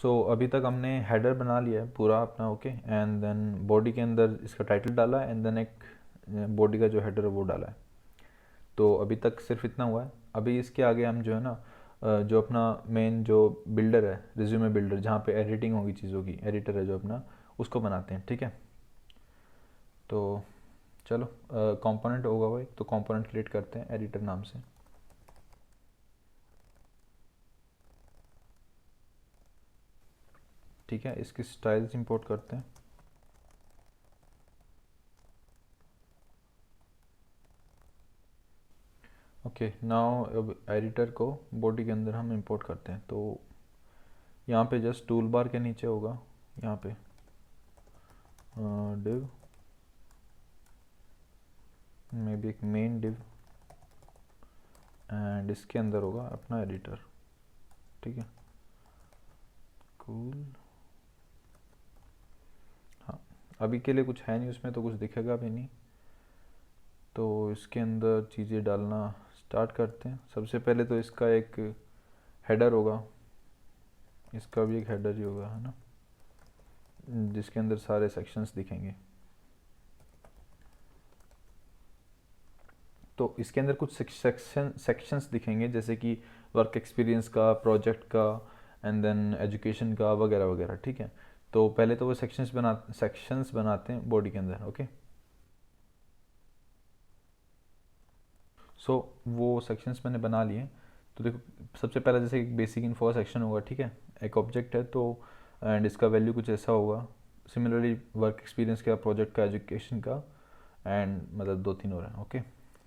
सो अभी तक हमने हेडर बना लिया है पूरा अपना, ओके, एंड देन बॉडी के अंदर इसका टाइटल डाला है, एंड देन एक बॉडी का जो हेडर है वो डाला है। तो अभी तक सिर्फ इतना हुआ है। अभी इसके आगे हम जो है ना जो अपना मेन जो बिल्डर है, रिज्यूमे बिल्डर, जहाँ पे एडिटिंग होगी चीज़ों की, एडिटर है जो अपना, उसको बनाते हैं, ठीक है। तो चलो कंपोनेंट होगा वो एक, तो कंपोनेंट क्रिएट करते हैं एडिटर नाम से। ठीक है, इसकी स्टाइल्स इंपोर्ट करते हैं। ओके, नाउ अब एडिटर को बॉडी के अंदर हम इंपोर्ट करते हैं। तो यहाँ पे जस्ट टूल बार के नीचे होगा, यहाँ पे डिव, मे बी एक मेन डिव, एंड इसके अंदर होगा अपना एडिटर, ठीक है। कूल, हाँ, अभी के लिए कुछ है नहीं उसमें, तो कुछ दिखेगा भी नहीं। तो इसके अंदर चीज़ें डालना स्टार्ट करते हैं। सबसे पहले तो इसका एक हेडर होगा, इसका भी एक हेडर ही होगा, है ना, जिसके अंदर सारे सेक्शंस दिखेंगे। तो इसके अंदर कुछ सेक्शंस दिखेंगे, जैसे कि वर्क एक्सपीरियंस का, प्रोजेक्ट का, एंड देन एजुकेशन का, वगैरह वगैरह, ठीक है। तो पहले तो वो सेक्शंस बनाते हैं बॉडी के अंदर, ओके। सो वो सेक्शंस मैंने बना लिए। तो देखो, सबसे पहला जैसे एक बेसिक इन्फो सेक्शन होगा, ठीक है, एक ऑब्जेक्ट है तो, एंड इसका वैल्यू कुछ ऐसा होगा। सिमिलरली वर्क एक्सपीरियंस का, प्रोजेक्ट का, एजुकेशन का, एंड मतलब दो तीन और हैं, ओके।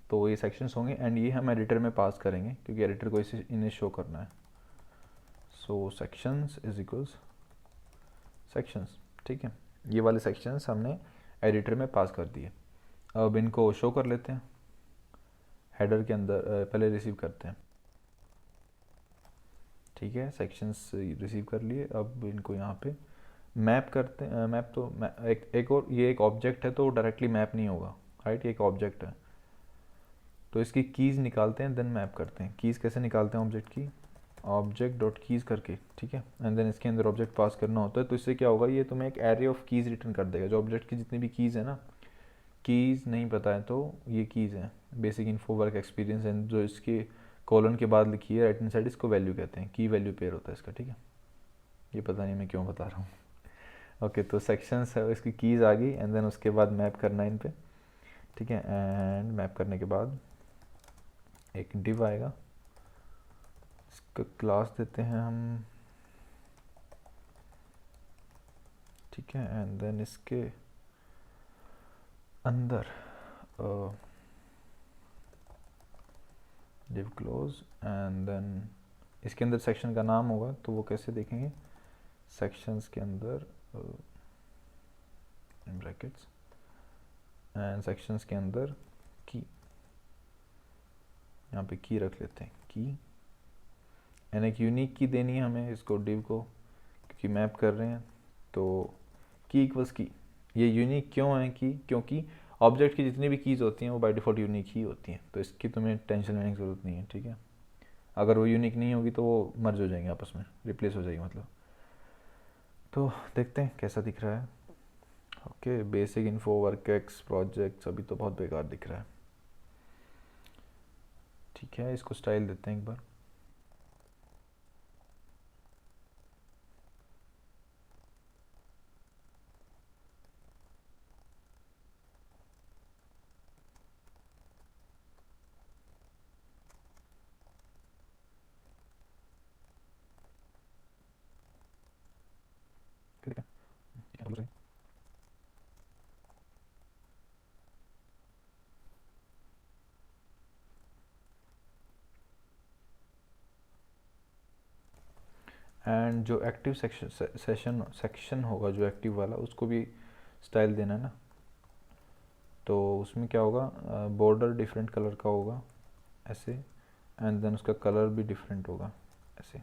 तो ये सेक्शंस होंगे, एंड ये हम एडिटर में पास करेंगे क्योंकि एडिटर को इसे इन्हें शो करना है। सो सेक्शंस इज इक्वल्स सेक्शंस, ठीक है। ये वाले सेक्शंस हमने एडिटर में पास कर दिए। अब इनको शो कर लेते हैं हेडर के अंदर, पहले रिसीव करते हैं, ठीक है। सेक्शंस रिसीव कर लिए, अब इनको यहाँ पे मैप करते हैं। मैप तो एक और, ये एक ऑब्जेक्ट है तो डायरेक्टली मैप नहीं होगा, राइट, ये एक ऑब्जेक्ट है। तो इसकी कीज़ निकालते हैं, देन मैप करते हैं। कीज़ कैसे निकालते हैं ऑब्जेक्ट की, ऑब्जेक्ट डॉट कीज़ करके, ठीक है, एंड देन इसके अंदर ऑब्जेक्ट पास करना होता है। तो इससे क्या होगा, ये तुम्हें एक एरे ऑफ कीज़ रिटर्न कर देगा। जो ऑब्जेक्ट की जितनी भी कीज़ है ना, कीज़ नहीं पता है तो ये कीज़ है, basic info, work experience, and जो इसके कॉलन के बाद लिखी है राइट हैंड साइड, इसको वैल्यू कहते हैं, की वैल्यू पेयर होता है इसका, ठीक है। ये पता नहीं मैं क्यों बता रहा हूँ। ओके, तो सेक्शंस है, इसकी कीज़ आ गई, एंड देन उसके बाद मैप करना है इन पे, ठीक है। एंड मैप करने के बाद एक डिव आएगा, इसका क्लास देते हैं हम, ठीक है, एंड देन इसके अंदर डिव क्लोज, एंड देन इसके अंदर सेक्शन का नाम होगा। तो वो कैसे देखेंगे, सेक्शंस के अंदर ब्रैकेट्स, एंड सेक्शंस के अंदर की, यहाँ पे की रख लेते हैं, की, एंड एक यूनिक की देनी है हमें इसको, डिव को, क्योंकि मैप कर रहे हैं। तो की इक्वल्स की, ये यूनिक क्यों है की, क्योंकि ऑब्जेक्ट की जितनी भी कीज़ होती हैं वो बाय डिफ़ॉल्ट यूनिक ही होती हैं, तो इसकी तुम्हें टेंशन लेने की ज़रूरत नहीं है, ठीक है। अगर वो यूनिक नहीं होगी तो वो मर्ज हो जाएंगे आपस में, रिप्लेस हो जाएगी मतलब। तो देखते हैं कैसा दिख रहा है। Okay, basic info, work ex, projects, अभी तो बहुत बेकार दिख रहा है, ठीक है। इसको स्टाइल देते हैं एक बार। ठीक है, ठीक है। एंड जो एक्टिव सेक्शन होगा, जो एक्टिव वाला, उसको भी स्टाइल देना है ना। तो उसमें क्या होगा, बॉर्डर डिफरेंट कलर का होगा ऐसे, एंड देन उसका कलर भी डिफरेंट होगा ऐसे।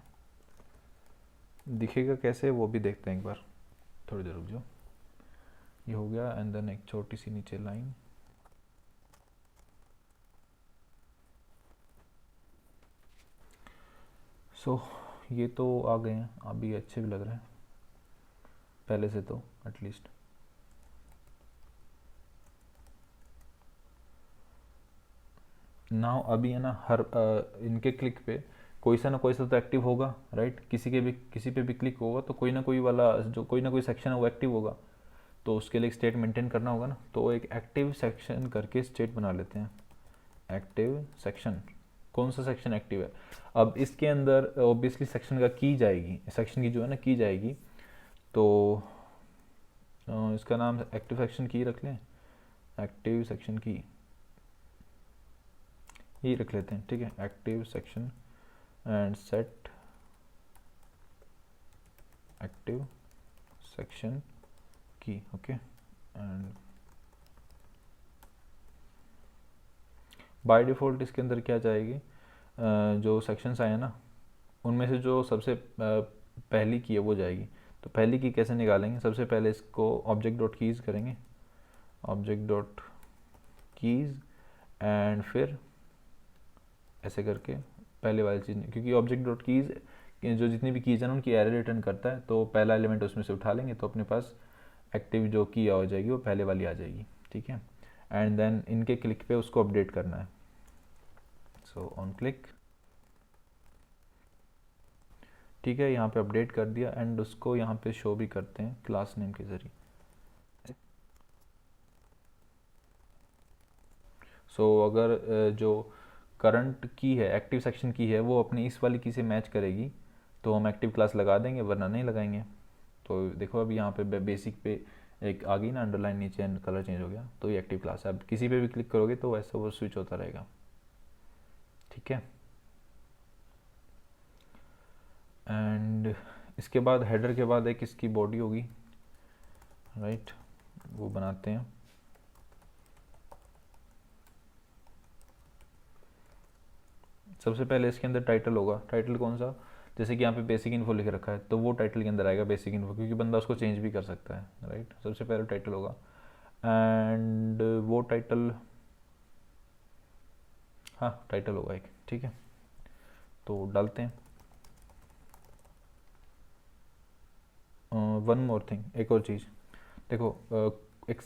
दिखेगा कैसे वो भी देखते हैं एक बार, थोड़ी देर रुक जाओ। ये हो गया, एंड देन एक छोटी सी नीचे लाइन, सो ये तो आ गए हैं, अभी अच्छे भी लग रहे हैं पहले से तो एटलीस्ट। नाउ अभी है ना हर इनके क्लिक पे कोई सा तो एक्टिव होगा, राइट। किसी पे भी क्लिक होगा तो कोई ना कोई वाला जो कोई ना कोई सेक्शन है वो एक्टिव होगा। तो उसके लिए स्टेट मेंटेन करना होगा ना, तो एक एक्टिव सेक्शन करके स्टेट बना लेते हैं। एक्टिव सेक्शन, कौन सा सेक्शन एक्टिव है। अब इसके अंदर ऑब्वियसली सेक्शन का की जाएगी, सेक्शन की जो है ना की जाएगी। तो इसका नाम एक्टिव सेक्शन की रख लें, एक्टिव सेक्शन की ही रख लेते हैं, ठीक है। Active section and set active section की, ओके। एंड बाय डिफ़ॉल्ट इसके अंदर क्या जाएगी, जो सेक्शंस आए हैं ना उनमें से जो सबसे पहली की है वो जाएगी। तो पहली की कैसे निकालेंगे, सबसे पहले इसको ऑब्जेक्ट डॉट कीज़ करेंगे, ऑब्जेक्ट डॉट कीज़ एंड फिर ऐसे करके पहले वाली चीज़, क्योंकि ऑब्जेक्ट डॉट कीज़ जो जितनी भी कीज़ है ना उनकी एरे रिटर्न करता है, तो पहला एलिमेंट उसमें से उठा लेंगे तो अपने पास एक्टिव जो की हो जाएगी वो पहले वाली आ जाएगी, ठीक है। एंड देन इनके क्लिक पे उसको अपडेट करना है। सो ऑन क्लिक, ठीक है, यहाँ पे अपडेट कर दिया एंड उसको यहाँ पे शो भी करते हैं क्लास नेम के ज़रिए। सो अगर जो करंट की है एक्टिव सेक्शन की है वो अपनी इस वाली की से मैच करेगी तो हम एक्टिव क्लास लगा देंगे, वरना नहीं लगाएंगे। तो देखो अभी यहाँ पे बेसिक पे एक आ गई ना अंडरलाइन नीचे एंड कलर चेंज हो गया, तो ये एक्टिव क्लास है। अब किसी पे भी क्लिक करोगे तो वैसा वो स्विच होता रहेगा, ठीक है। एंड इसके बाद हेडर के बाद एक इसकी बॉडी होगी, राइट, वो बनाते हैं। सबसे पहले इसके अंदर टाइटल होगा, टाइटल कौन सा, जैसे कि यहाँ पे बेसिक इन्फो लिख रखा है तो वो टाइटल के अंदर आएगा बेसिक इन्फो, क्योंकि बंदा उसको चेंज भी कर सकता है, राइट। सबसे पहले टाइटल होगा एंड वो टाइटल, हाँ टाइटल होगा एक, ठीक है। तो डालते हैं। वन मोर थिंग, एक और चीज़ देखो, एक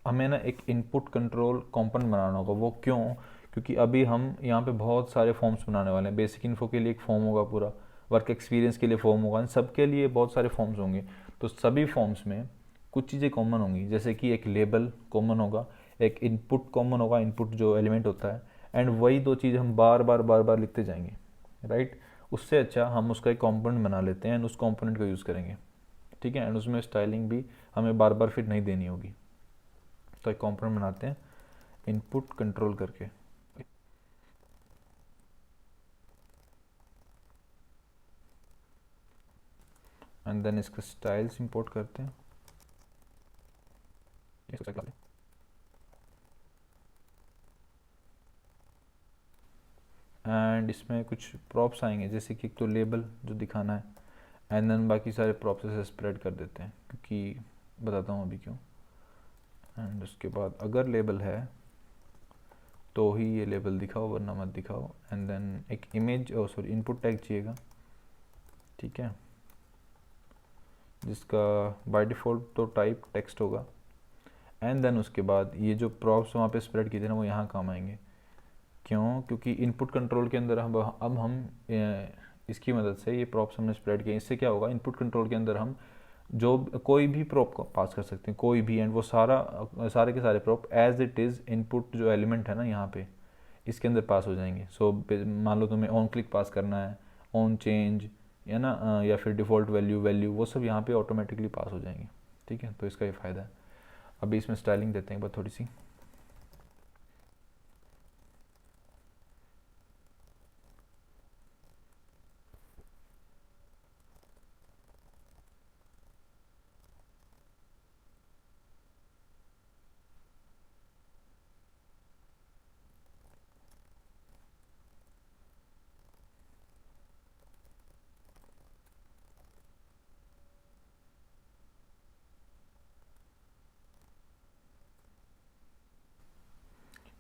हमें ना एक इनपुट कंट्रोल कंपोनेंट बनाना होगा। वो क्यों, क्योंकि अभी हम यहाँ पे बहुत सारे फॉर्म्स बनाने वाले हैं। बेसिक इन्फो के लिए एक फॉर्म होगा, पूरा वर्क एक्सपीरियंस के लिए फॉर्म होगा, इन सबके लिए बहुत सारे फॉर्म्स होंगे। तो सभी फॉर्म्स में कुछ चीज़ें कॉमन होंगी, जैसे कि एक लेबल कॉमन होगा, एक इनपुट कॉमन होगा, इनपुट जो एलिमेंट होता है, एंड वही दो चीज़ हम बार बार बार बार लिखते जाएंगे, राइट। उससे अच्छा हम उसका एक कंपोनेंट बना लेते हैं एंड उस कंपोनेंट को यूज़ करेंगे, ठीक है। एंड उसमें स्टाइलिंग भी हमें बार बार फिर नहीं देनी होगी। तो एक कंपोनेंट बनाते हैं इनपुट कंट्रोल करके, एंड देन इसका स्टाइल्स इंपोर्ट करते हैं। एंड इसमें कुछ प्रॉप्स आएंगे, जैसे कि एक तो लेबल जो दिखाना है, एंड देन बाकी सारे प्रॉप्स से स्प्रेड कर देते हैं, क्योंकि बताता हूँ अभी क्यों। एंड उसके बाद अगर लेबल है तो ही ये लेबल दिखाओ, वरना मत दिखाओ। एंड देन एक इमेज सॉरी इनपुट टैग चाहिएगा, ठीक है, जिसका बाय डिफ़ॉल्ट तो टाइप टेक्स्ट होगा। एंड देन उसके बाद ये जो प्रॉप्स वहाँ पे स्प्रेड किए थे ना वो यहाँ काम आएंगे। क्यों, क्योंकि इनपुट कंट्रोल के अंदर अब हम इसकी मदद से ये प्रॉप्स हमने स्प्रेड किए, इससे क्या होगा, इनपुट कंट्रोल के अंदर हम जो कोई भी प्रॉप को पास कर सकते हैं, कोई भी, एंड वो सारे के सारे prop as it is input जो एलिमेंट है ना यहाँ पे इसके अंदर पास हो जाएंगे। सो मान लो तुम्हें ऑन क्लिक पास करना है, ऑन चेंज या ना या फिर डिफ़ॉल्ट वैल्यू वैल्यू, वो सब यहाँ पे ऑटोमेटिकली पास हो जाएंगे, ठीक है। तो इसका ये फ़ायदा है। अभी इसमें स्टाइलिंग देते हैं एक बार थोड़ी सी।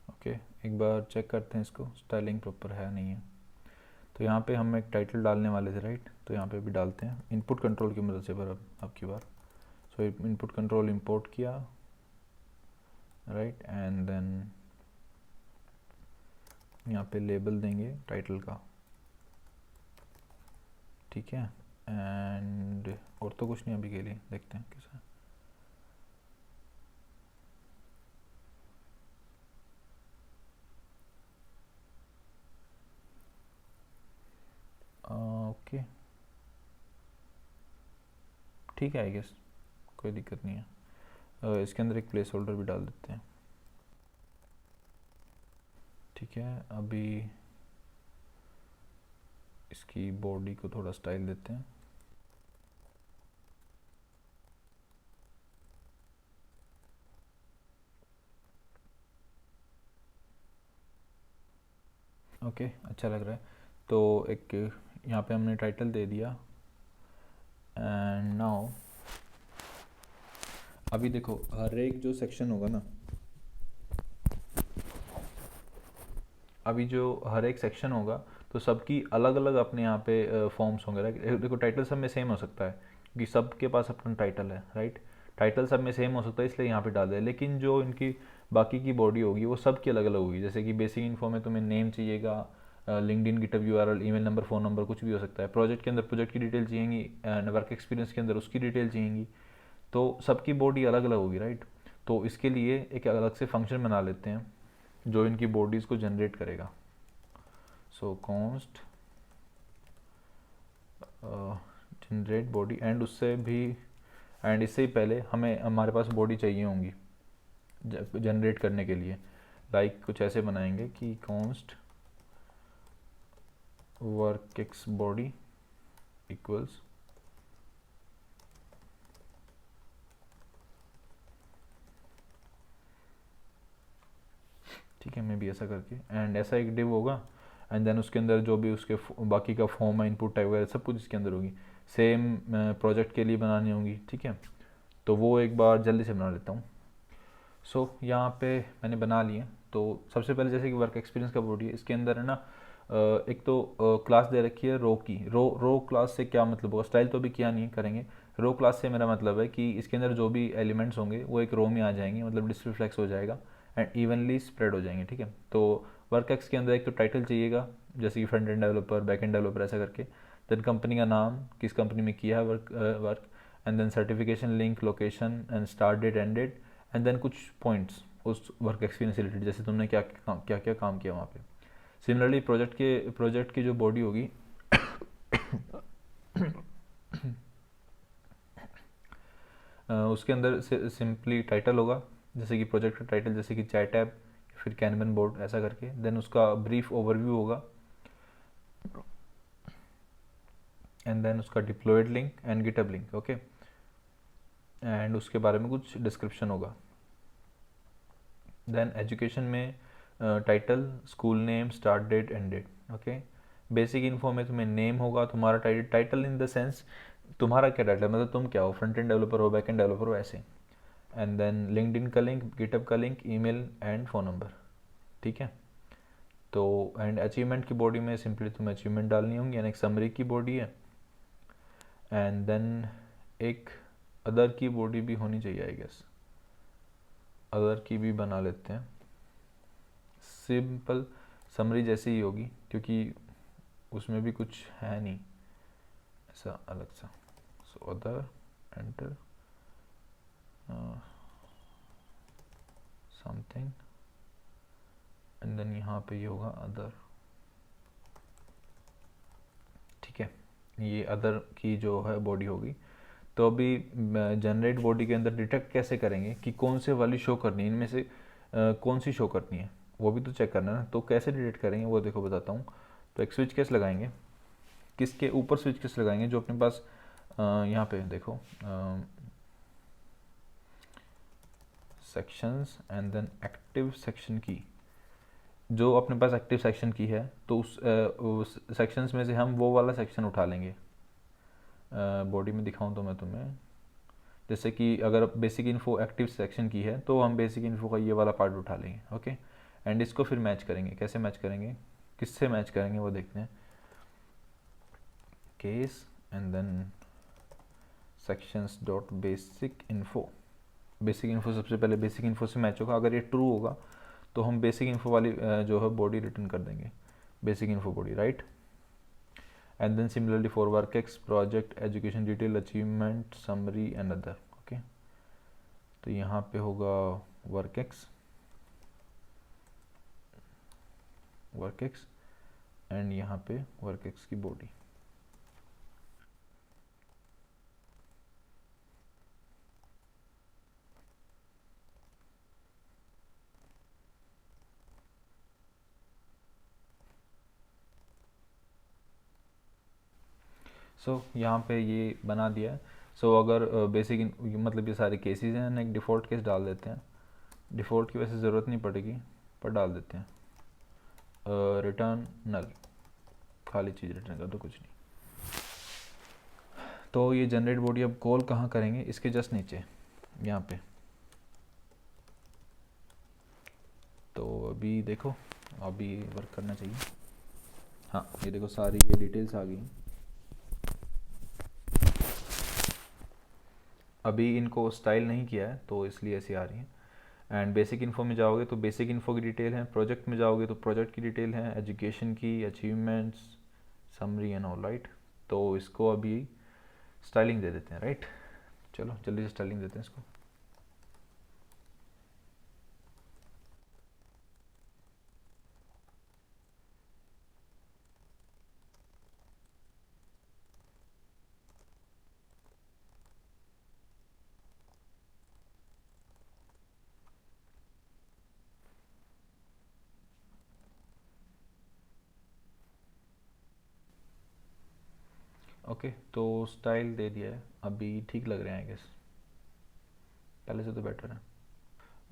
ओके, एक बार चेक करते हैं इसको, स्टाइलिंग प्रॉपर है नहीं है। तो यहाँ पे हम एक टाइटल डालने वाले थे, राइट। तो यहाँ पे भी डालते हैं इनपुट कंट्रोल की मदद से पर अब की बार। सो इनपुट कंट्रोल इंपोर्ट किया, राइट, एंड देन यहाँ पे लेबल देंगे टाइटल का, ठीक है। एंड और तो कुछ नहीं अभी के लिए, देखते हैं कैसा। ओके, ठीक है, आई गेस कोई दिक्कत नहीं है। इसके अंदर एक प्लेस होल्डर भी डाल देते हैं, ठीक है। अभी इसकी बॉडी को थोड़ा स्टाइल देते हैं, ओके, अच्छा लग रहा है। तो एक यहाँ पे हमने टाइटल दे दिया, एंड नाउ अभी देखो हर एक जो सेक्शन होगा ना, अभी जो हर एक सेक्शन होगा तो सबकी अलग अलग अपने यहाँ पे फॉर्म्स होंगे, राइट। देखो टाइटल सब में सेम हो सकता है क्योंकि सबके पास अपना टाइटल है, राइट। टाइटल सब में सेम हो सकता है इसलिए यहाँ पे डाल दिया, लेकिन जो इनकी बाकी की बॉडी होगी वो सबकी अलग अलग होगी। जैसे कि बेसिक इन्फो में तुम्हें नेम चाहिएगा, LinkedIn, GitHub URL, email number, phone number, कुछ भी हो सकता है। प्रोजेक्ट के अंदर प्रोजेक्ट की डिटेल चाहिएगी, वर्क एक्सपीरियंस के अंदर उसकी डिटेल चाहिएगी। तो सबकी बॉडी अलग अलग होगी, राइट। तो इसके लिए एक अलग से फंक्शन बना लेते हैं जो इनकी बॉडीज़ को जनरेट करेगा। सो कॉन्स्ट जनरेट बॉडी, एंड उससे भी एंड इससे ही पहले हमें हमारे पास बॉडी चाहिए होंगी जनरेट करने के लिए। लाइक कुछ ऐसे बनाएंगे कि const work ex body equals, ठीक है, मैं भी ऐसा करके, एंड ऐसा एक डिव होगा, एंड देन उसके अंदर जो भी उसके बाकी का फॉर्म है, इनपुट टाइप वगैरह सब कुछ इसके अंदर होगी। सेम प्रोजेक्ट के लिए बनानी होंगी, ठीक है। तो वो एक बार जल्दी से बना लेता हूँ। सो यहाँ पे मैंने बना लिए। तो सबसे पहले जैसे कि वर्क एक्सपीरियंस का बॉडी है, इसके अंदर है ना एक तो क्लास दे रखी है रो की। रो क्लास से क्या मतलब होगा, स्टाइल तो अभी किया नहीं करेंगे। रो क्लास से मेरा मतलब है कि इसके अंदर जो भी एलिमेंट्स होंगे वो एक रो में आ जाएंगे, मतलब डिस्प्ले फ्लेक्स हो जाएगा एंड इवनली स्प्रेड हो जाएंगे, ठीक है। तो वर्क एक्स के अंदर एक तो टाइटल चाहिएगा, जैसे कि front end developer, back end developer, ऐसा करके। देन कंपनी का नाम, किस कंपनी में किया है work, and then certification link, location and start date, end date, and then कुछ पॉइंट्स उस वर्क एक्सपीरियंस से रिलेटेड, जैसे तुमने क्या क्या काम किया वहाँ पे। सिमिलरली प्रोजेक्ट की जो बॉडी होगी उसके अंदर सिंपली टाइटल होगा, जैसे कि प्रोजेक्ट का टाइटल, जैसे कि चैट ऐप, फिर कैनवन बोर्ड, ऐसा करके। देन उसका ब्रीफ ओवरव्यू होगा, एंड देन उसका deployed link and GitHub link, okay. And उसके बारे में कुछ डिस्क्रिप्शन होगा। देन एजुकेशन में title, school name, start date, end date, okay. Basic info में तुम्हें नेम होगा, तुम्हारा टाइटल इन द सेंस तुम्हारा क्या टाइटल, मतलब तुम क्या हो, फ्रंट एंड डेवलपर हो, बैक एंड डेवलपर हो, ऐसे। एंड देन लिंक्डइन का लिंक, गिटहब का link, email and phone number, ठीक है। तो एंड अचीवमेंट की बॉडी में सिंपली तुम्हें अचीवमेंट डालनी होंगी, यानी एक समरी की बॉडी है। एंड देन एक अदर की बॉडी भी होनी चाहिए, आई गेस अदर की भी बना लेते हैं। सिंपल समरी जैसी ही होगी क्योंकि उसमें भी कुछ है नहीं ऐसा अलग सा। So other, enter something, and then यहाँ पे ये होगा अदर, ठीक है। ये अदर की जो है बॉडी होगी। तो अभी जनरेट बॉडी के अंदर डिटेक्ट कैसे करेंगे कि कौन से वाली शो करनी है, इनमें से कौन सी शो करनी है, वो भी तो चेक करना है ना। तो कैसे डिटेक्ट करेंगे वो देखो बताता हूँ। तो एक स्विच केस लगाएंगे, किसके ऊपर स्विच केस लगाएंगे, जो अपने पास यहाँ पे देखो sections, and then active section की, जो अपने पास एक्टिव सेक्शन की है तो उस सेक्शंस में से हम वो वाला सेक्शन उठा लेंगे। बॉडी में दिखाऊं तो मैं तुम्हें, जैसे कि अगर बेसिक इन्फो एक्टिव सेक्शन की है तो हम बेसिक इन्फो का ये वाला पार्ट उठा लेंगे, ओके। एंड इसको फिर मैच करेंगे, कैसे मैच करेंगे, किससे मैच करेंगे वो देखते हैं। Case and then sections dot basic info. Basic info सबसे पहले बेसिक इन्फो से मैच होगा, अगर ये ट्रू होगा तो हम बेसिक इन्फो वाली जो है बॉडी रिटर्न कर देंगे, basic info body, right. And then similarly for work ex, project, education detail, achievement, summary and other. Okay, तो यहाँ पे होगा वर्क एक्स एंड यहाँ पे वर्क एक्स की बॉडी। सो यहाँ पे ये बना दिया है। सो अगर बेसिक मतलब ये सारे केसेस हैं, एक डिफ़ॉल्ट केस डाल देते हैं। डिफ़ॉल्ट की वैसे ज़रूरत नहीं पड़ेगी पर डाल देते हैं। रिटर्न नल, खाली चीज़ रिटर्न कर दो, कुछ नहीं। तो ये जनरेट बॉडी अब कॉल कहाँ करेंगे, इसके जस्ट नीचे यहाँ पे। तो अभी देखो, अभी वर्क करना चाहिए। हाँ, ये देखो सारी ये डिटेल्स आ गई। अभी इनको स्टाइल नहीं किया है तो इसलिए ऐसी आ रही है। एंड बेसिक इन्फो में जाओगे तो बेसिक इन्फो की डिटेल है, प्रोजेक्ट में जाओगे तो प्रोजेक्ट की डिटेल है, एजुकेशन की, achievements, summary and all, right. तो इसको अभी स्टाइलिंग दे देते हैं, राइट। चलो जल्दी से स्टाइलिंग देते हैं इसको। ओके, तो स्टाइल दे दिया है, अभी ठीक लग रहे हैं आई गेस, पहले से तो बेटर है,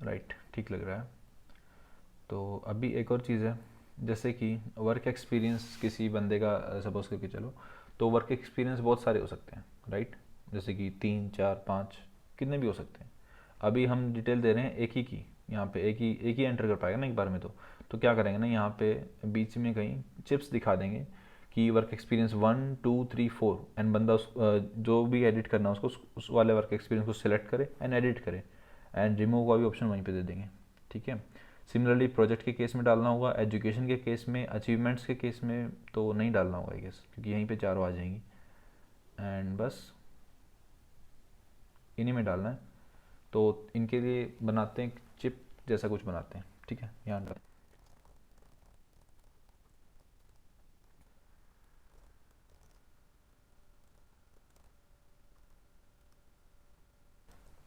राइट, ठीक लग रहा है। तो अभी एक और चीज़ है, जैसे कि वर्क एक्सपीरियंस किसी बंदे का सपोज करके चलो, तो वर्क एक्सपीरियंस बहुत सारे हो सकते हैं, राइट। जैसे कि 3, 4, 5 कितने भी हो सकते हैं। अभी हम डिटेल दे रहे हैं एक ही की, यहाँ पे एक ही एंटर कर पाएगा ना एक बार में। तो क्या करेंगे ना, यहाँ पे बीच में कहीं चिप्स दिखा देंगे कि वर्क एक्सपीरियंस 1, 2, 3, 4 एंड बंदा जो भी एडिट करना है उसको उस वाले वर्क एक्सपीरियंस को सिलेक्ट करे एंड एडिट करे, एंड रिमूव का भी ऑप्शन वहीं पे दे देंगे, ठीक है। सिमिलरली प्रोजेक्ट के केस में डालना होगा, एजुकेशन के केस में, अचीवमेंट्स के केस में तो नहीं डालना होगा आई गेस, क्योंकि यहीं पे चारों आ जाएंगी। एंड बस इन्हीं में डालना है। तो इनके लिए बनाते हैं चिप जैसा कुछ बनाते हैं, ठीक है, यहाँ डाल।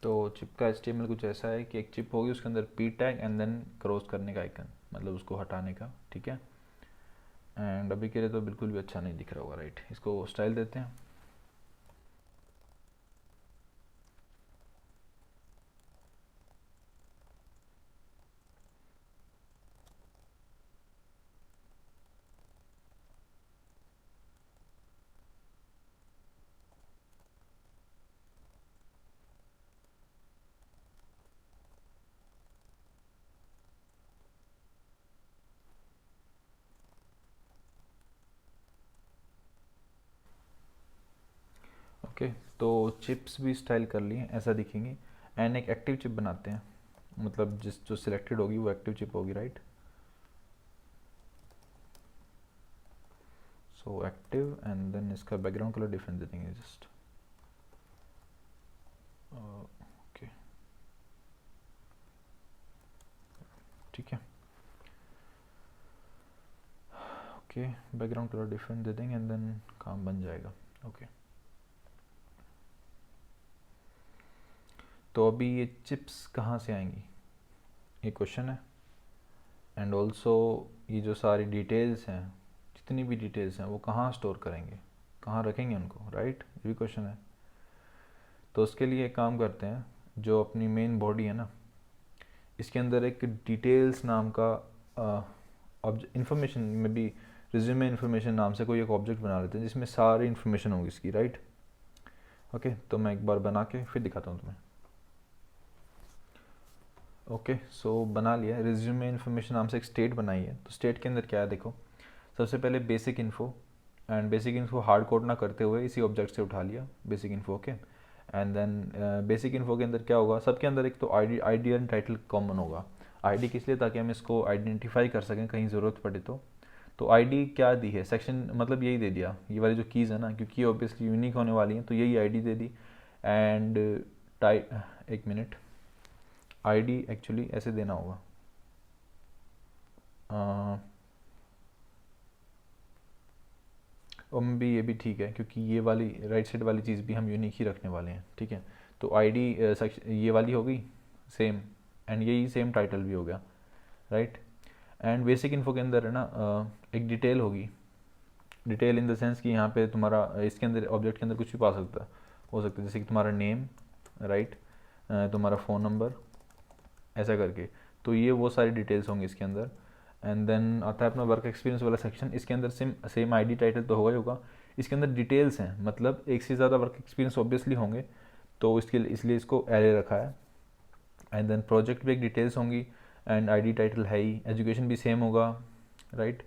तो चिप का HTML कुछ ऐसा है कि एक चिप होगी, उसके अंदर P tag and then cross करने का आइकन, मतलब उसको हटाने का, ठीक है। एंड अभी के लिए तो बिल्कुल भी अच्छा नहीं दिख रहा होगा, राइट। इसको स्टाइल देते हैं। ओके, तो चिप्स भी स्टाइल कर लिए, ऐसा दिखेंगे। एंड एक एक्टिव चिप बनाते हैं, मतलब जिस जो सिलेक्टेड होगी वो एक्टिव चिप होगी, right. So active and then इसका बैकग्राउंड कलर डिफरेंट दे देंगे जस्ट, ओके, ठीक है। ओके, बैकग्राउंड कलर डिफरेंट दे देंगे एंड देन काम बन जाएगा, ओके। तो अभी ये चिप्स कहाँ से आएंगी, ये क्वेश्चन है। एंड ऑल्सो ये जो सारी डिटेल्स हैं, जितनी भी डिटेल्स हैं वो कहाँ स्टोर करेंगे, कहाँ रखेंगे उनको, राइट, ये भी क्वेश्चन है। तो उसके लिए एक काम करते हैं, जो अपनी मेन बॉडी है ना, इसके अंदर एक डिटेल्स नाम का इंफॉर्मेशन में भी, रिज्यूमे इन्फॉर्मेशन नाम से कोई एक ऑब्जेक्ट बना लेते हैं जिसमें सारी इन्फॉर्मेशन होगी इसकी, राइट। ओके, तो मैं एक बार बना के फिर दिखाता हूँ तुम्हें। ओके, सो बना लिया, रिज्यूमे इन्फॉर्मेशन नाम से एक स्टेट बनाई है। तो स्टेट के अंदर क्या है देखो, सबसे पहले basic info, and basic info hard code ना करते हुए इसी ऑब्जेक्ट से उठा लिया बेसिक इन्फो के। एंड देन बेसिक इन्फो के अंदर क्या होगा, सबके अंदर एक तो आईडी एंड टाइटल कॉमन होगा। आईडी किस लिए, ताकि हम इसको आइडेंटिफाई कर सकें कहीं ज़रूरत पड़े तो आईडी क्या दी है, सेक्शन मतलब यही दे दिया, ये वाली जो कीज़ है ना, क्योंकि ये ऑब्वियसली यूनिक होने वाली हैं तो यही आईडी दे दी। एंड एक मिनट, आईडी एक्चुअली ऐसे देना होगा, भी ये भी ठीक है, क्योंकि ये वाली राइट साइड वाली चीज़ भी हम यूनिक ही रखने वाले हैं, ठीक है। तो आईडी ये वाली हो गई सेम, एंड यही सेम टाइटल भी हो गया, राइट। एंड बेसिक इन्फो के अंदर है ना एक डिटेल होगी, डिटेल इन द सेंस कि यहाँ पे तुम्हारा इसके अंदर ऑब्जेक्ट के अंदर कुछ भी पा सकता हो सकता है, जैसे कि तुम्हारा नेम, राइट, तुम्हारा फ़ोन नंबर, ऐसा करके। तो ये वो सारी डिटेल्स होंगी इसके अंदर। एंड देन आता है अपना वर्क एक्सपीरियंस वाला सेक्शन, इसके अंदर सेम आईडी टाइटल तो होगा ही होगा, इसके अंदर डिटेल्स हैं, मतलब एक से ज़्यादा वर्क एक्सपीरियंस ऑब्वियसली होंगे, तो इसके लिए इसलिए इसको एरे रखा है। एंड देन प्रोजेक्ट भी एक डिटेल्स होंगी, एंड आईडी टाइटल है ही, एजुकेशन भी सेम होगा, राइट।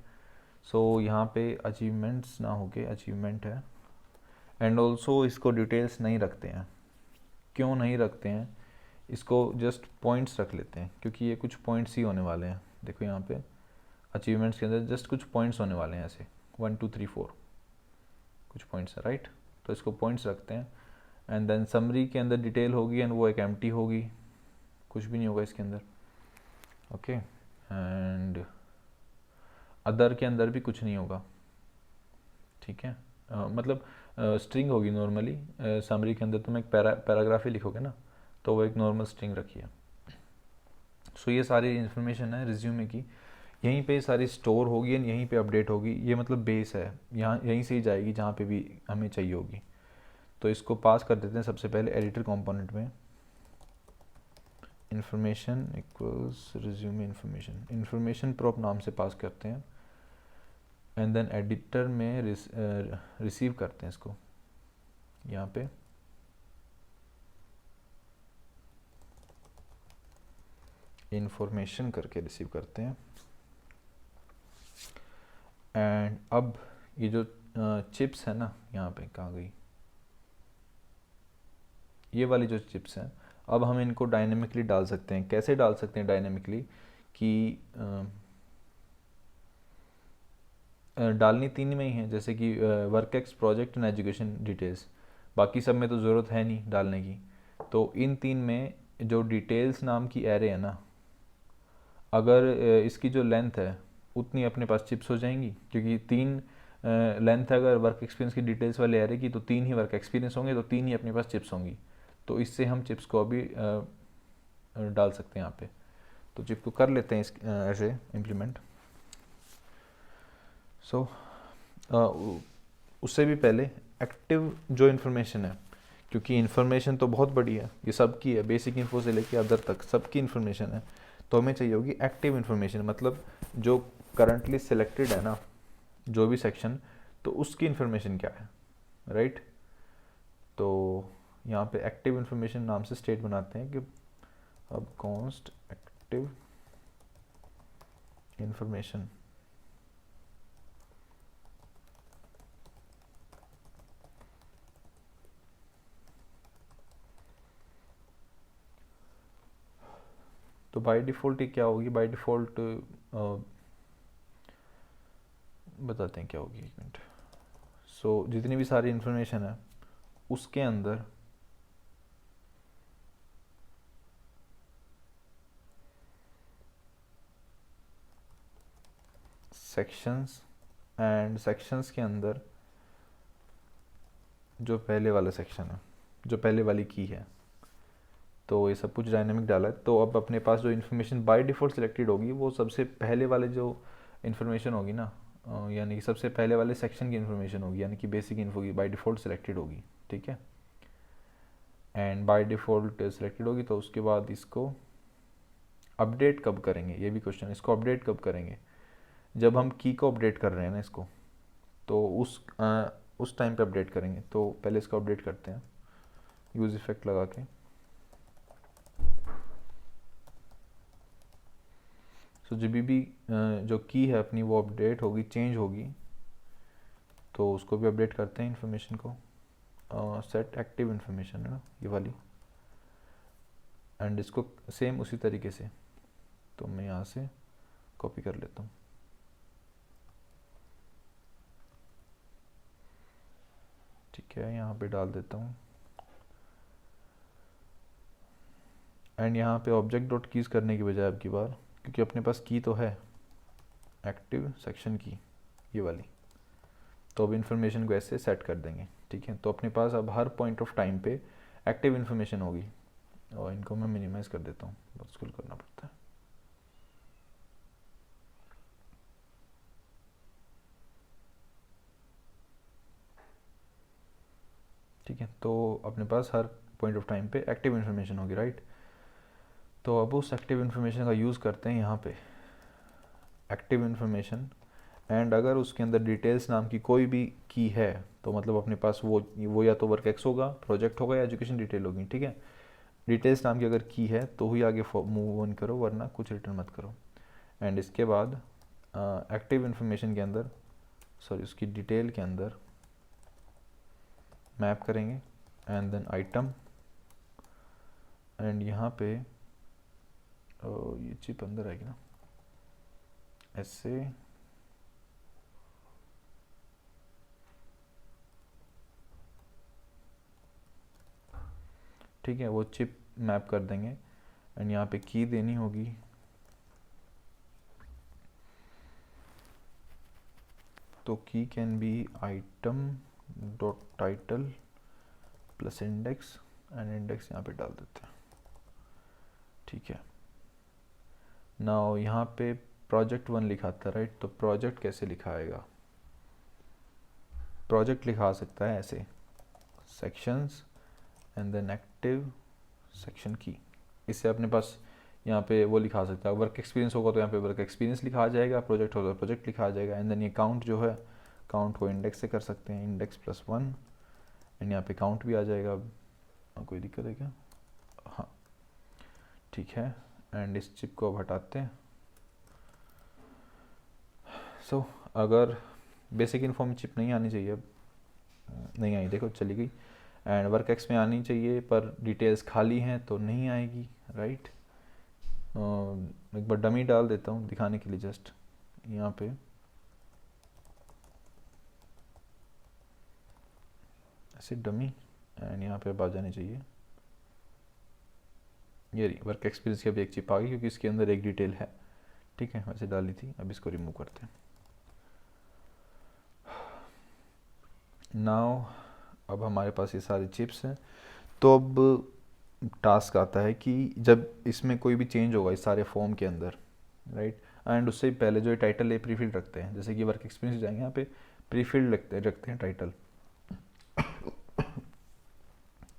सो यहाँ पे अचीवमेंट्स ना होके अचीवमेंट है। एंड ऑल्सो इसको डिटेल्स नहीं रखते हैं, क्यों नहीं रखते हैं, इसको जस्ट पॉइंट्स रख लेते हैं, क्योंकि ये कुछ पॉइंट्स ही होने वाले हैं। देखो यहाँ पे अचीवमेंट्स के अंदर जस्ट कुछ पॉइंट्स होने वाले हैं, ऐसे 1 2 3 4 कुछ पॉइंट्स है, राइट। तो इसको पॉइंट्स रखते हैं। एंड देन समरी के अंदर डिटेल होगी, एंड वो एक एम्प्टी होगी, कुछ भी नहीं होगा इसके अंदर, ओके। एंड अदर के अंदर भी कुछ नहीं होगा, ठीक है। मतलब स्ट्रिंग होगी नॉर्मली, समरी के अंदर तुम एक पैराग्राफ ही लिखोगे ना, तो वो एक नॉर्मल स्ट्रिंग रखी है। सो ये सारी इन्फॉर्मेशन है रिज्यूमे की, यहीं पे सारी स्टोर होगी एंड यहीं पे अपडेट होगी, ये मतलब बेस है, यहाँ यहीं से ही जाएगी जहाँ पे भी हमें चाहिए होगी। तो इसको पास कर देते हैं सबसे पहले एडिटर कंपोनेंट में, information equals resume information prop नाम से पास करते हैं। एंड देन एडिटर में रिसीव करते हैं इसको, यहाँ पे इंफॉर्मेशन करके रिसीव करते हैं। एंड अब ये जो चिप्स है ना, यहाँ पे कहाँ गई, ये वाली जो चिप्स हैं, अब हम इनको डायनेमिकली डाल सकते हैं। कैसे डाल सकते हैं डायनेमिकली, कि डालनी तीन में ही है, जैसे कि work ex, project and education details, बाकी सब में तो ज़रूरत है नहीं डालने की। तो इन तीन में जो डिटेल्स नाम की एरे है ना, अगर इसकी जो लेंथ है उतनी अपने पास चिप्स हो जाएंगी, क्योंकि तीन लेंथ है अगर वर्क एक्सपीरियंस की डिटेल्स वाले एरे की, तो तीन ही वर्क एक्सपीरियंस होंगे, तो तीन ही अपने पास चिप्स होंगी। तो इससे हम चिप्स को अभी डाल सकते हैं यहाँ पे। तो चिप को कर लेते हैं ऐसे इम्प्लीमेंट। सो उससे भी पहले एक्टिव जो इन्फॉर्मेशन है, क्योंकि इन्फॉर्मेशन तो बहुत बड़ी है, ये सबकी है, बेसिक इन्फो से लेके अदर तक सबकी इन्फॉर्मेशन है, तो हमें चाहिए होगी एक्टिव इन्फॉर्मेशन, मतलब जो करंटली सिलेक्टेड है ना, जो भी सेक्शन, तो उसकी इन्फॉर्मेशन क्या है, राइट। तो यहाँ पे एक्टिव इन्फॉर्मेशन नाम से स्टेट बनाते हैं कि अब कॉन्स्ट एक्टिव इन्फॉर्मेशन, तो बाय डिफ़ॉल्ट ही क्या होगी, बाय डिफ़ॉल्ट बताते हैं क्या होगी, एक मिनट। सो जितनी भी सारी इन्फॉर्मेशन है उसके अंदर सेक्शंस, एंड सेक्शंस के अंदर जो पहले वाला सेक्शन है, जो पहले वाली की है, तो ये सब कुछ डायनेमिक डाला है। तो अब अपने पास जो इन्फॉर्मेशन बाय डिफ़ॉल्ट सिलेक्टेड होगी वो सबसे पहले वाले जो इन्फॉर्मेशन होगी ना, यानी कि सबसे पहले वाले सेक्शन की इन्फॉर्मेशन होगी, यानी कि बेसिक इन्फो की बाय डिफ़ॉल्ट सिलेक्टेड होगी, ठीक है। एंड बाय डिफ़ॉल्ट सिलेक्टेड होगी, तो उसके बाद इसको अपडेट कब करेंगे, ये भी क्वेश्चन। इसको अपडेट कब करेंगे, जब हम की को अपडेट कर रहे हैं ना इसको, तो उस टाइम पे अपडेट करेंगे। तो पहले इसको अपडेट करते हैं यूज़ इफेक्ट लगा के। सो जब भी जो की है अपनी वो अपडेट होगी, चेंज होगी, तो उसको भी अपडेट करते हैं इन्फॉर्मेशन को। सेट एक्टिव इन्फॉर्मेशन है ना ये वाली, एंड इसको सेम उसी तरीके से तो मैं यहाँ से कॉपी कर लेता हूँ। ठीक है, यहाँ पे डाल देता हूँ, एंड यहाँ पे ऑब्जेक्ट डॉट कीज करने की बजाय अब की बार, क्योंकि अपने पास की तो है एक्टिव सेक्शन की ये वाली, तो अब इन्फॉर्मेशन को ऐसे सेट कर देंगे। ठीक है, तो अपने पास अब हर पॉइंट ऑफ टाइम पे एक्टिव इन्फॉर्मेशन होगी। और इनको मैं मिनिमाइज कर देता हूँ, बहुत स्क्रॉल करना पड़ता है। ठीक है, तो अपने पास हर पॉइंट ऑफ टाइम पे एक्टिव इन्फॉर्मेशन होगी, राइट। तो अब उस एक्टिव इन्फॉर्मेशन का यूज़ करते हैं यहाँ पे एक्टिव इन्फॉर्मेशन, एंड अगर उसके अंदर डिटेल्स नाम की कोई भी की है तो मतलब अपने पास वो या तो वर्क एक्स होगा, प्रोजेक्ट होगा, या एजुकेशन डिटेल होगी। ठीक है, डिटेल्स नाम की अगर की है तो ही आगे मूव ऑन करो, वरना कुछ रिटर्न मत करो। एंड इसके बाद एक्टिव इन्फॉर्मेशन के अंदर, सॉरी उसकी डिटेल के अंदर मैप करेंगे, एंड देन आइटम, एंड यहाँ पे ये चिप अंदर आएगी ना ऐसे, ठीक है, वो चिप मैप कर देंगे, एंड यहाँ पे की देनी होगी, तो की can be item dot title plus index, and index यहाँ पे डाल देते हैं। ठीक है, नाउ यहाँ पे प्रोजेक्ट 1 लिखा था, राइट, तो प्रोजेक्ट कैसे लिखाएगा? प्रोजेक्ट लिखा सकता है ऐसे, sections and then active section की। इससे अपने पास यहाँ पे वो लिखा सकता है, वर्क एक्सपीरियंस होगा तो यहाँ पे वर्क एक्सपीरियंस लिखा आ जाएगा, प्रोजेक्ट होगा तो प्रोजेक्ट लिखा आ जाएगा, एंड देन ये काउंट जो है, काउंट को इंडेक्स से कर सकते हैं, इंडेक्स +1, एंड यहाँ पे काउंट भी आ जाएगा। अब कोई दिक्कत है क्या? हाँ ठीक है, एंड इस चिप को अब हटाते हैं। सो अगर बेसिक इन्फॉर्म में चिप नहीं आनी चाहिए, अब नहीं आई, देखो चली गई, एंड वर्क एक्स में आनी चाहिए पर डिटेल्स खाली हैं तो नहीं आएगी, राइट। एक बार डमी डाल देता हूँ दिखाने के लिए, जस्ट यहाँ पे ऐसे डमी, एंड यहाँ पे अब आ जानी चाहिए ये रही वर्क एक्सपीरियंस की। अब एक चिप आ गई क्योंकि इसके अंदर एक डिटेल है। ठीक है, वैसे डाली थी, अब इसको रिमूव करते हैं। नाउ अब हमारे पास ये सारे चिप्स हैं, तो अब टास्क आता है कि जब इसमें कोई भी चेंज होगा इस सारे फॉर्म के अंदर, राइट, एंड उससे पहले जो टाइटल है प्रीफिल्ड रखते हैं, जैसे कि वर्क एक्सपीरियंस जाएंगे यहाँ पे प्रीफिल्ड रखते हैं टाइटल।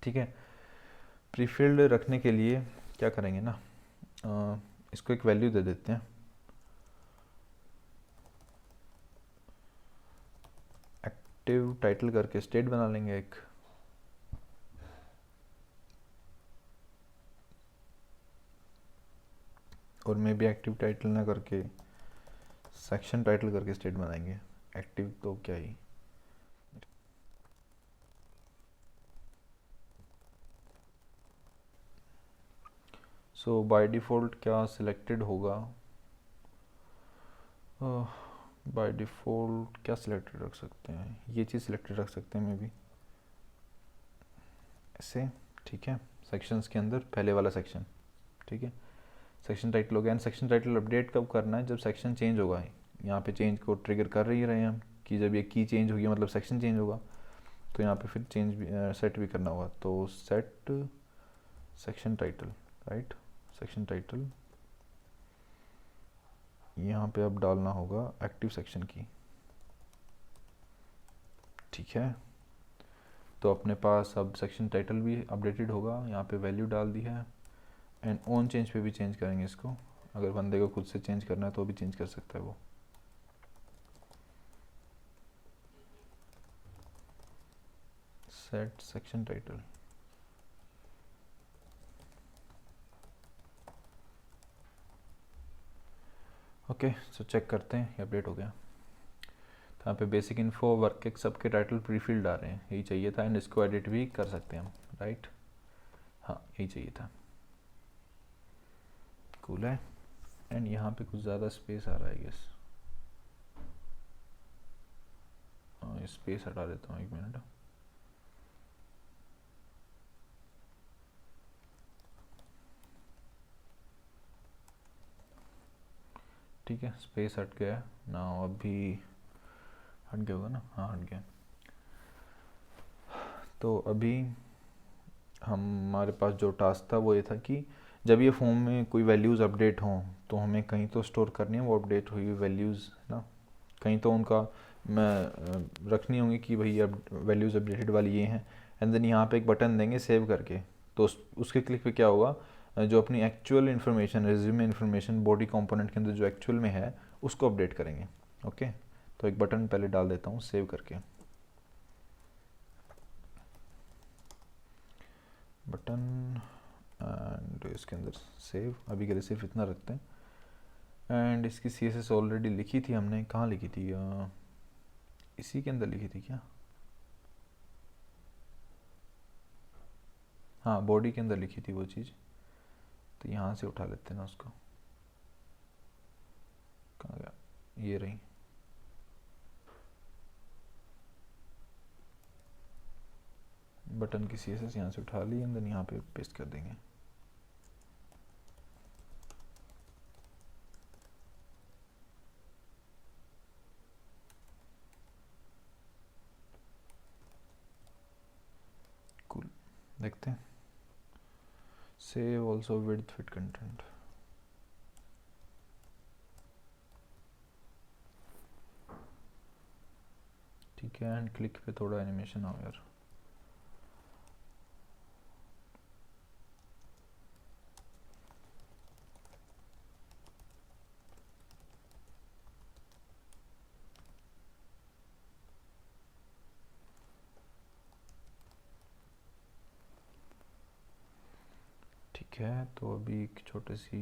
ठीक है, प्रीफिल्ड रखने के लिए क्या करेंगे ना, इसको एक वैल्यू दे देते हैं, एक्टिव टाइटल करके स्टेट बना लेंगे एक, और मे भी एक्टिव टाइटल ना करके सेक्शन टाइटल करके स्टेट बनाएंगे, एक्टिव तो क्या ही। सो बाय डिफ़ॉल्ट क्या सिलेक्टेड होगा, बाय डिफ़ॉल्ट क्या सिलेक्टेड रख सकते हैं, ये चीज़ सिलेक्टेड रख सकते हैं मे बी ऐसे। ठीक है, सेक्शंस के अंदर पहले वाला सेक्शन, ठीक है, सेक्शन टाइटल हो गया। एंड सेक्शन टाइटल अपडेट कब करना है, जब सेक्शन चेंज होगा। यहाँ पे चेंज को ट्रिगर कर ही रहे हैं हम कि जब ये की चेंज होगी मतलब सेक्शन चेंज होगा, तो यहाँ पे फिर चेंज भी सेट भी करना होगा, तो set section title, right, section title यहाँ पे अब डालना होगा एक्टिव सेक्शन की। ठीक है, तो अपने पास अब सेक्शन टाइटल भी अपडेटेड होगा, यहाँ पे वैल्यू डाल दी है, एंड ऑन चेंज पे भी चेंज करेंगे इसको, अगर बंदे को खुद से चेंज करना है तो भी चेंज कर सकता है वो। Set section title, okay, so check करते हैं ये अपडेट हो गया। यहाँ पे बेसिक इन्फो वर्क एक सबके टाइटल प्रीफिल्ड आ रहे हैं, यही चाहिए था, एंड इसको एडिट भी कर सकते हैं हम, राइट। हाँ यही चाहिए था, कूल है। एंड यहाँ पे कुछ ज़्यादा स्पेस आ रहा है गेस, स्पेस हटा देता हूँ, एक मिनट। ठीक है, स्पेस हट गया ना, अभी हट गया होगा ना, हाँ हट गया। तो अभी हमारे पास जो टास्क था वो ये था कि जब ये फॉर्म में कोई वैल्यूज़ अपडेट हों तो हमें कहीं तो स्टोर करनी है वो अपडेट हुई हुई वैल्यूज़, है ना, कहीं तो उनका मैं रखनी होंगी कि भाई अब वैल्यूज़ अपडेटेड वाली ये हैं। एंड देन यहाँ पे एक बटन देंगे सेव करके, तो उसके क्लिक पे क्या होगा, जो अपनी actual information, resume information body component के अंदर जो एक्चुअल में है उसको अपडेट करेंगे। ओके, तो एक बटन पहले डाल देता हूँ सेव करके, बटन एंड इसके अंदर सेव, अभी के लिए सिर्फ इतना रखते हैं। एंड इसकी CSS ऑलरेडी लिखी थी हमने, कहाँ लिखी थी, इसी के अंदर लिखी थी क्या, हाँ बॉडी के अंदर लिखी थी वो चीज़, तो यहाँ से उठा लेते हैं ना उसको, कहाँ गया, ये रही। बटन की CSS यहाँ से उठा ली, एंड देन यहाँ पे पेस्ट कर देंगे। कूल, देखते हैं, save also with fit content, ठीक है। एंड क्लिक पे थोड़ा एनिमेशन आओ यार, ठीक है। तो अभी एक छोटी सी,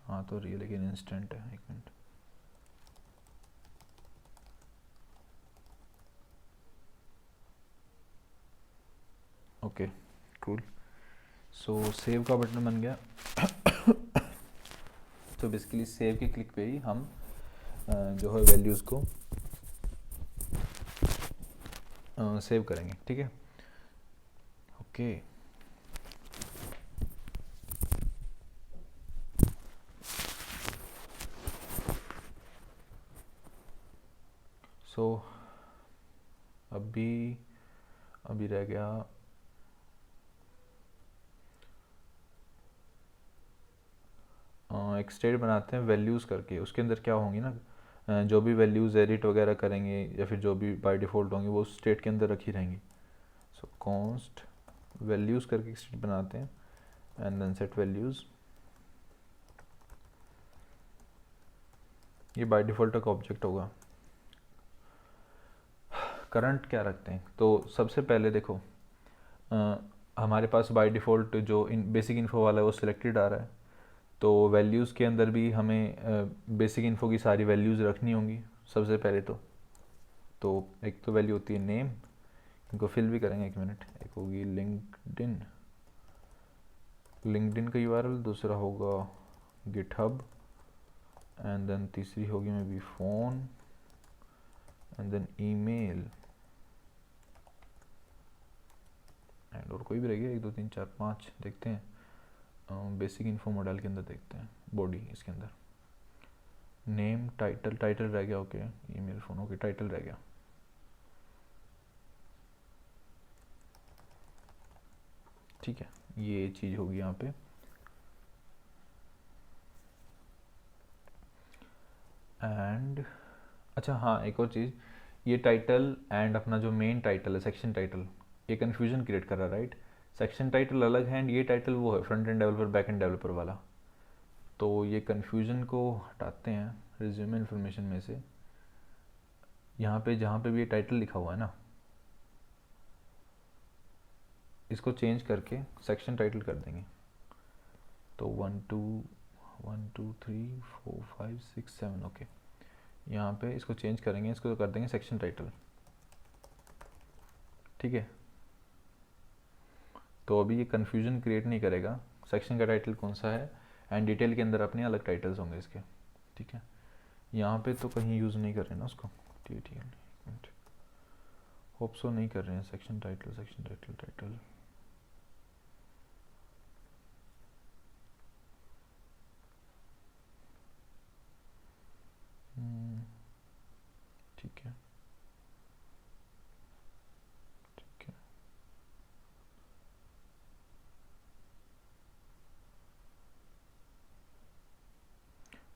हाँ तो रही है लेकिन इंस्टेंट है, एक मिनट, ओके कूल। सो सेव का बटन बन गया। तो बेसिकली सेव के क्लिक पे ही हम जो है वैल्यूज़ को सेव करेंगे, ठीक है, ओके। सो अभी रह गया एक स्टेट बनाते हैं वैल्यूज़ करके, उसके अंदर क्या होंगी ना, जो भी वैल्यूज़ एडिट वगैरह करेंगे या फिर जो भी बाय डिफ़ॉल्ट होंगी वो स्टेट के अंदर रखी रहेंगी। सो कॉन्स्ट वैल्यूज़ करके एक स्टेट बनाते हैं, एंड देन सेट वैल्यूज़, ये बाय डिफ़ॉल्ट का ऑब्जेक्ट होगा। करंट क्या रखते हैं, तो सबसे पहले देखो हमारे पास बाय डिफ़ॉल्ट जो बेसिक इन्फो वाला है वो सिलेक्टेड आ रहा है, तो वैल्यूज़ के अंदर भी हमें बेसिक इन्फो की सारी वैल्यूज़ रखनी होंगी सबसे पहले। तो एक तो वैल्यू होती है नेम, इनको फिल भी करेंगे, एक मिनट। एक होगी लिंक्डइन का URL, दूसरा होगा गिटहब, एंड देन तीसरी होगी maybe phone, and then email, and और कोई भी रहेगी, 1 2 3 4 5 देखते हैं। बेसिक इन्फो मॉडल के अंदर देखते हैं, बॉडी इसके अंदर नेम, टाइटल रह गया, okay, email, phone, okay, title रह गया, ठीक है, ये चीज़ होगी यहाँ पे। एंड अच्छा हाँ, एक और चीज़, ये टाइटल एंड अपना जो मेन टाइटल है, सेक्शन टाइटल, ये कन्फ्यूजन क्रिएट कर रहा है, राइट। सेक्शन टाइटल अलग है एंड ये टाइटल वो है front end developer back end developer वाला, तो ये कन्फ्यूजन को हटाते हैं रिज्यूमे इन्फॉर्मेशन में से। यहाँ पे जहाँ पे भी ये टाइटल लिखा हुआ है ना, इसको चेंज करके सेक्शन टाइटल कर देंगे। तो 1 2 3 4 5 6 7, ओके, यहाँ पे इसको चेंज करेंगे, इसको कर देंगे सेक्शन टाइटल। ठीक है, तो अभी ये कन्फ्यूजन क्रिएट नहीं करेगा सेक्शन का टाइटल कौन सा है, एंड डिटेल के अंदर अपने अलग टाइटल्स होंगे इसके। ठीक है, यहाँ पे तो कहीं यूज़ नहीं कर रहे हैं ना उसको। ठीक है, एक मिनट, होप सो नहीं कर रहे हैं section title, section title, title. ठीक है, ठीक है,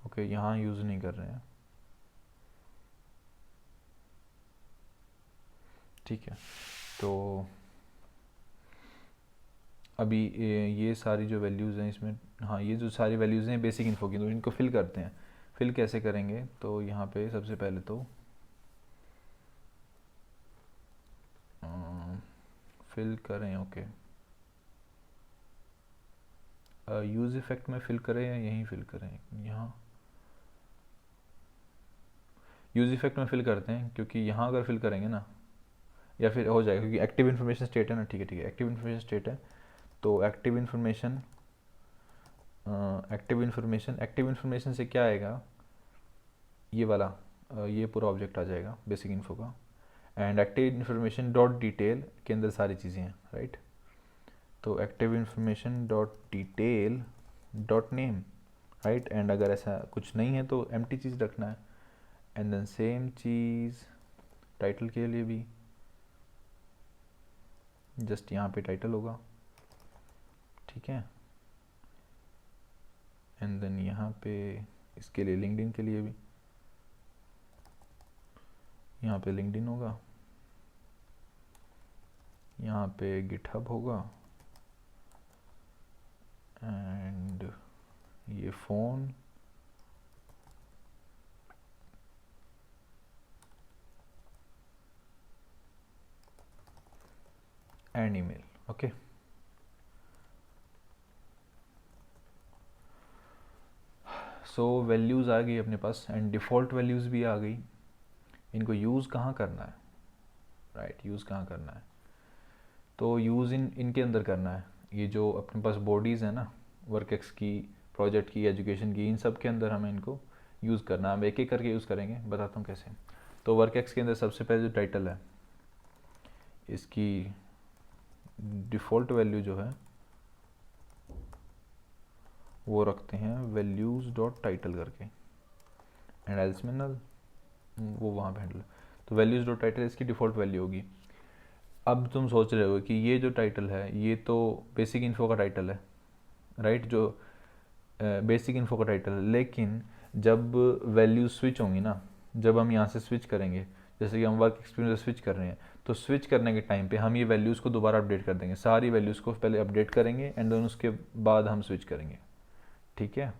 ओके, यहाँ यूज़ नहीं कर रहे हैं। ठीक है, तो अभी ये सारी जो वैल्यूज़ हैं इसमें, हाँ ये जो सारी वैल्यूज़ हैं बेसिक इन्फो की, तो इनको फिल करते हैं। फिल कैसे करेंगे, तो यहाँ पे सबसे पहले तो फिल करें, ओके, यूज़ इफ़ेक्ट में फिल करें या यहीं फिल करें, यहाँ यूज़ इफ़ेक्ट में फिल करते हैं, क्योंकि यहाँ अगर फिल करेंगे ना, या फिर हो जाएगा क्योंकि एक्टिव इन्फॉर्मेशन स्टेट है ना। ठीक है, ठीक है, एक्टिव इन्फॉर्मेशन स्टेट है, तो एक्टिव इन्फॉर्मेशन से क्या आएगा, ये वाला, ये पूरा ऑब्जेक्ट आ जाएगा बेसिक इन्फो का। And active information dot detail के अंदर सारी चीज़ें हैं, राइट। तो active information dot detail dot name, right. And अगर ऐसा कुछ नहीं है तो एम्प्टी चीज़ रखना है। एंड देन सेम चीज़ टाइटल के लिए भी, जस्ट यहाँ पे टाइटल होगा। ठीक है, एंड देन यहाँ पे इसके लिए लिंक्डइन के लिए भी, यहाँ पे लिंक्डइन होगा, यहाँ पे गिटहब होगा, एंड ये phone, and email. Okay, so values आ गई अपने पास, एंड डिफ़ॉल्ट वैल्यूज़ भी आ गई। इनको यूज़ कहाँ करना है, राइट, यूज़ कहाँ करना है, तो यूज़ इनके अंदर करना है। ये जो अपने पास बॉडीज़ है ना, वर्कएक्स की, प्रोजेक्ट की, एजुकेशन की, इन सब के अंदर हमें इनको यूज़ करना है। हम एक एक करके यूज़ करेंगे, बताता हूँ कैसे। तो वर्कएक्स के अंदर सबसे पहले जो टाइटल है, इसकी डिफ़ॉल्ट वैल्यू जो है वो रखते हैं वैल्यूज़ डॉट टाइटल करके, एंड एल्स में नल, वो वहाँ पे हैंडल। तो वैल्यूज़ डॉट टाइटल इसकी डिफ़ॉल्ट वैल्यू होगी। अब तुम सोच रहे हो कि ये जो टाइटल है ये तो बेसिक इन्फो का टाइटल है, राइट, जो बेसिक इन्फो का टाइटल है। लेकिन जब वैल्यू स्विच होंगी ना, जब हम यहाँ से स्विच करेंगे, जैसे कि हम वर्क एक्सपीरियंस से स्विच कर रहे हैं, तो स्विच करने के टाइम पे हम ये वैल्यूज़ को दोबारा अपडेट कर देंगे। सारी वैल्यूज़ को पहले अपडेट करेंगे एंड देन उसके बाद हम स्विच करेंगे। ठीक है,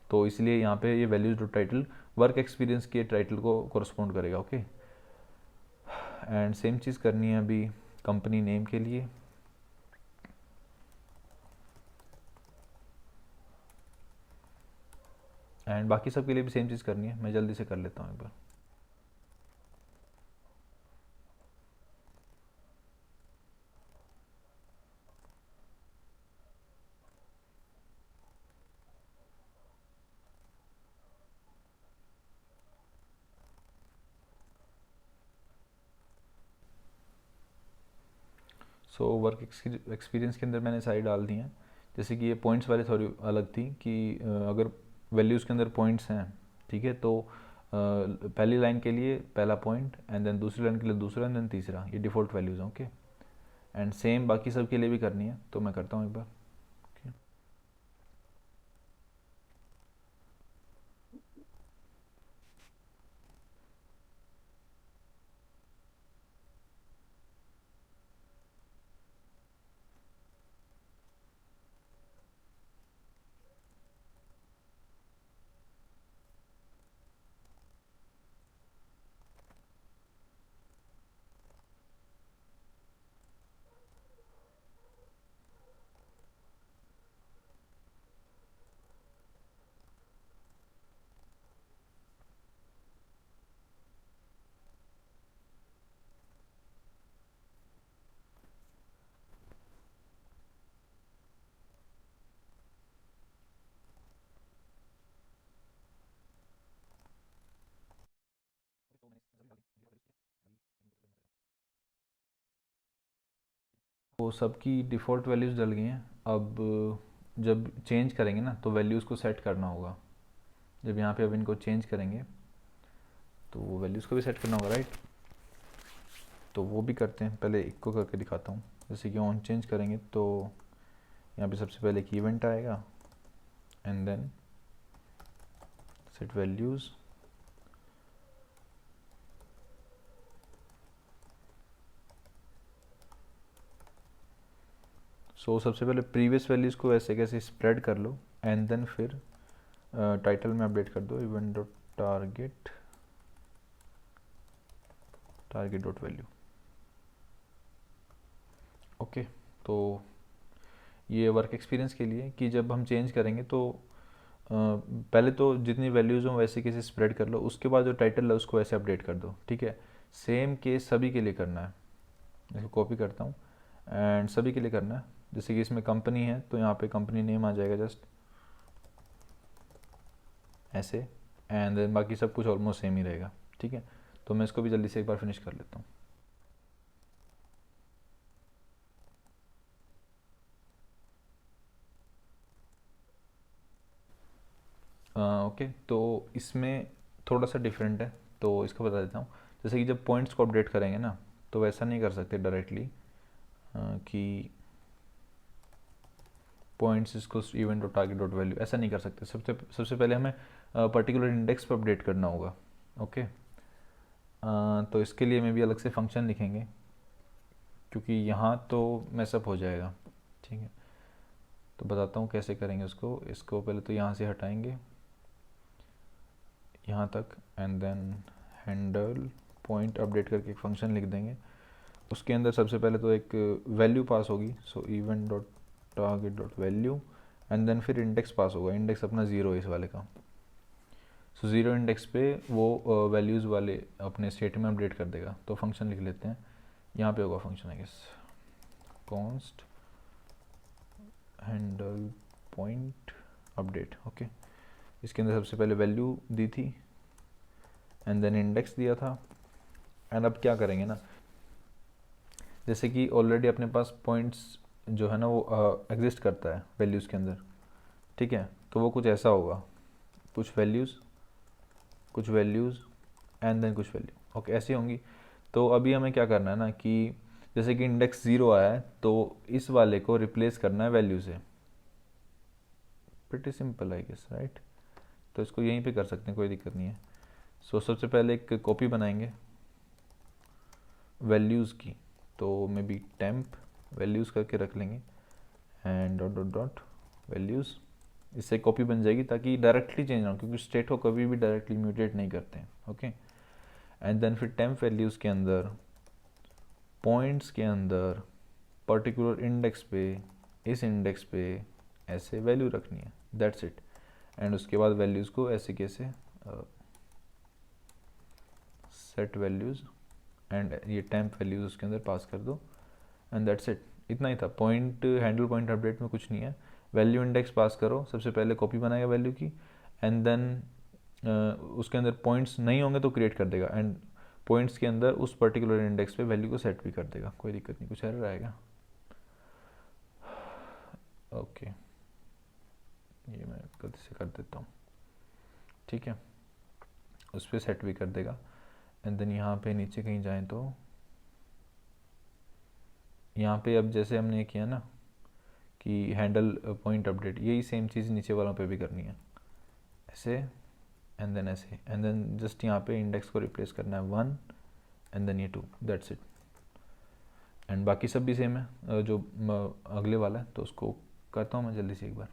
तो इसलिए यहाँ पे ये values dot title work experience के टाइटल को कोरस्पॉन्ड करेगा। ओके, एंड सेम चीज़ करनी है अभी कंपनी नेम के लिए। एंड बाकी सब के लिए भी सेम चीज़ करनी है। मैं जल्दी से कर लेता हूँ एक बार। सो वर्क एक्सपीरियंस के अंदर मैंने सारी डाल दी हैं। जैसे कि ये पॉइंट्स वाले थोड़ी अलग थी कि अगर वैल्यूज़ के अंदर पॉइंट्स हैं, ठीक है, तो पहली लाइन के लिए पहला पॉइंट, एंड देन दूसरी लाइन के लिए दूसरा, एंड देन तीसरा, ये डिफ़ॉल्ट वैल्यूज़ हैं। ओके, एंड सेम बाकी सब के लिए भी करनी है, तो मैं करता हूँ एक बार। ओके, वो सबकी डिफ़ॉल्ट वैल्यूज़ डल गई हैं। अब जब चेंज करेंगे ना तो वैल्यूज़ को सेट करना होगा। जब यहाँ पे अब इनको चेंज करेंगे तो वो वैल्यूज़ को भी सेट करना होगा, राइट। तो वो भी करते हैं, पहले एक को करके दिखाता हूँ। जैसे कि ऑन चेंज करेंगे तो यहाँ पे सबसे पहले एक इवेंट आएगा एंड देन सेट वैल्यूज़, सो सबसे पहले प्रीवियस वैल्यूज़ को ऐसे कैसे स्प्रेड कर लो एंड देन फिर टाइटल में अपडेट कर दो event dot target dot value. Okay, तो ये वर्क एक्सपीरियंस के लिए कि जब हम चेंज करेंगे तो पहले तो जितनी वैल्यूज़ हों वैसे कैसे स्प्रेड कर लो, उसके बाद जो टाइटल है उसको ऐसे अपडेट कर दो, ठीक है। सेम केस सभी के लिए करना है। इसको कॉपी करता हूँ एंड सभी के लिए करना है। जैसे कि इसमें कंपनी है तो यहाँ पे कंपनी नेम आ जाएगा जस्ट ऐसे, एंड देन बाकी सब कुछ ऑलमोस्ट सेम ही रहेगा, ठीक है। तो मैं इसको भी जल्दी से एक बार फिनिश कर लेता हूँ। ओके, तो इसमें थोड़ा सा डिफरेंट है, तो इसको बता देता हूँ। जैसे कि जब पॉइंट्स को अपडेट करेंगे ना तो वैसा नहीं कर सकते डायरेक्टली कि पॉइंट्स इसको event dot target dot value, ऐसा नहीं कर सकते। सबसे पहले हमें पर्टिकुलर इंडेक्स पर अपडेट करना होगा। ओके, तो इसके लिए मैं भी अलग से फंक्शन लिखेंगे क्योंकि यहाँ तो मैसअप हो जाएगा, ठीक है। तो बताता हूँ कैसे करेंगे उसको। इसको पहले तो यहाँ से हटाएंगे यहाँ तक and then handle point update करके एक फंक्शन लिख देंगे। उसके अंदर सबसे पहले तो एक वैल्यू पास होगी, so event dot target dot value and then फिर इंडेक्स पास होगा। इंडेक्स अपना ज़ीरो है इस वाले का, सो ज़ीरो इंडेक्स पे वो वैल्यूज़ वाले अपने स्टेट में अपडेट कर देगा। तो फंक्शन लिख लेते हैं, यहाँ पे होगा function I guess const handle point update. Okay, इसके अंदर सबसे पहले वैल्यू दी थी एंड देन इंडेक्स दिया था। एंड अब क्या करेंगे ना, जैसे कि ऑलरेडी अपने पास पॉइंट्स जो है ना वो एग्जिस्ट करता है वैल्यूज़ के अंदर, ठीक है। तो वो कुछ ऐसा होगा, कुछ वैल्यूज़ एंड देन कुछ वैल्यू, ओके, ऐसी होंगी। तो अभी हमें क्या करना है ना कि जैसे कि इंडेक्स ज़ीरो आया है तो इस वाले को रिप्लेस करना है वैल्यू से। Pretty simple I guess, right. तो इसको यहीं पे कर सकते हैं, कोई दिक्कत नहीं है। सो सबसे पहले एक कॉपी बनाएंगे वैल्यूज़ की, तो मे बी टेम्प वैल्यूज़ करके रख लेंगे and dot dot dot values. इससे कॉपी बन जाएगी ताकि डायरेक्टली चेंज ना हो, क्योंकि स्टेट को कभी भी डायरेक्टली म्यूटेट नहीं करते हैं, ओके। एंड देन फिर टेम्प वैल्यूज़ के अंदर पॉइंट्स के अंदर पर्टिकुलर इंडेक्स पे, इस इंडेक्स पे ऐसे वैल्यू रखनी है, दैट्स इट। एंड उसके बाद वैल्यूज़ को ऐसे कैसे सेट वैल्यूज़ एंड ये टेम्प वैल्यूज़ उसके अंदर पास कर दो एंड दैट्स इट। इतना ही था। पॉइंट हैंडल पॉइंट अपडेट में कुछ नहीं है। वैल्यू इंडेक्स पास करो, सबसे पहले कॉपी बनाएगा वैल्यू की एंड देन उसके अंदर पॉइंट्स नहीं होंगे तो क्रिएट कर देगा एंड पॉइंट्स के अंदर उस पर्टिकुलर इंडेक्स पे वैल्यू को सेट भी कर देगा। कोई दिक्कत नहीं, कुछ एरर आएगा। ओके, ये मैं गलती से कर देता हूँ, ठीक है। उस पर सेट भी कर देगा एंड देन यहाँ पे नीचे कहीं जाएं तो यहाँ पे अब जैसे हमने ये किया ना कि हैंडल पॉइंट अपडेट, यही सेम चीज़ नीचे वालों पे भी करनी है, ऐसे एंड देन ऐसे एंड देन जस्ट यहाँ पे इंडेक्स को रिप्लेस करना है 1 एंड देन ये 2, दैट्स इट। एंड बाकी सब भी सेम है जो अगले वाला है, तो उसको करता हूँ मैं जल्दी से एक बार।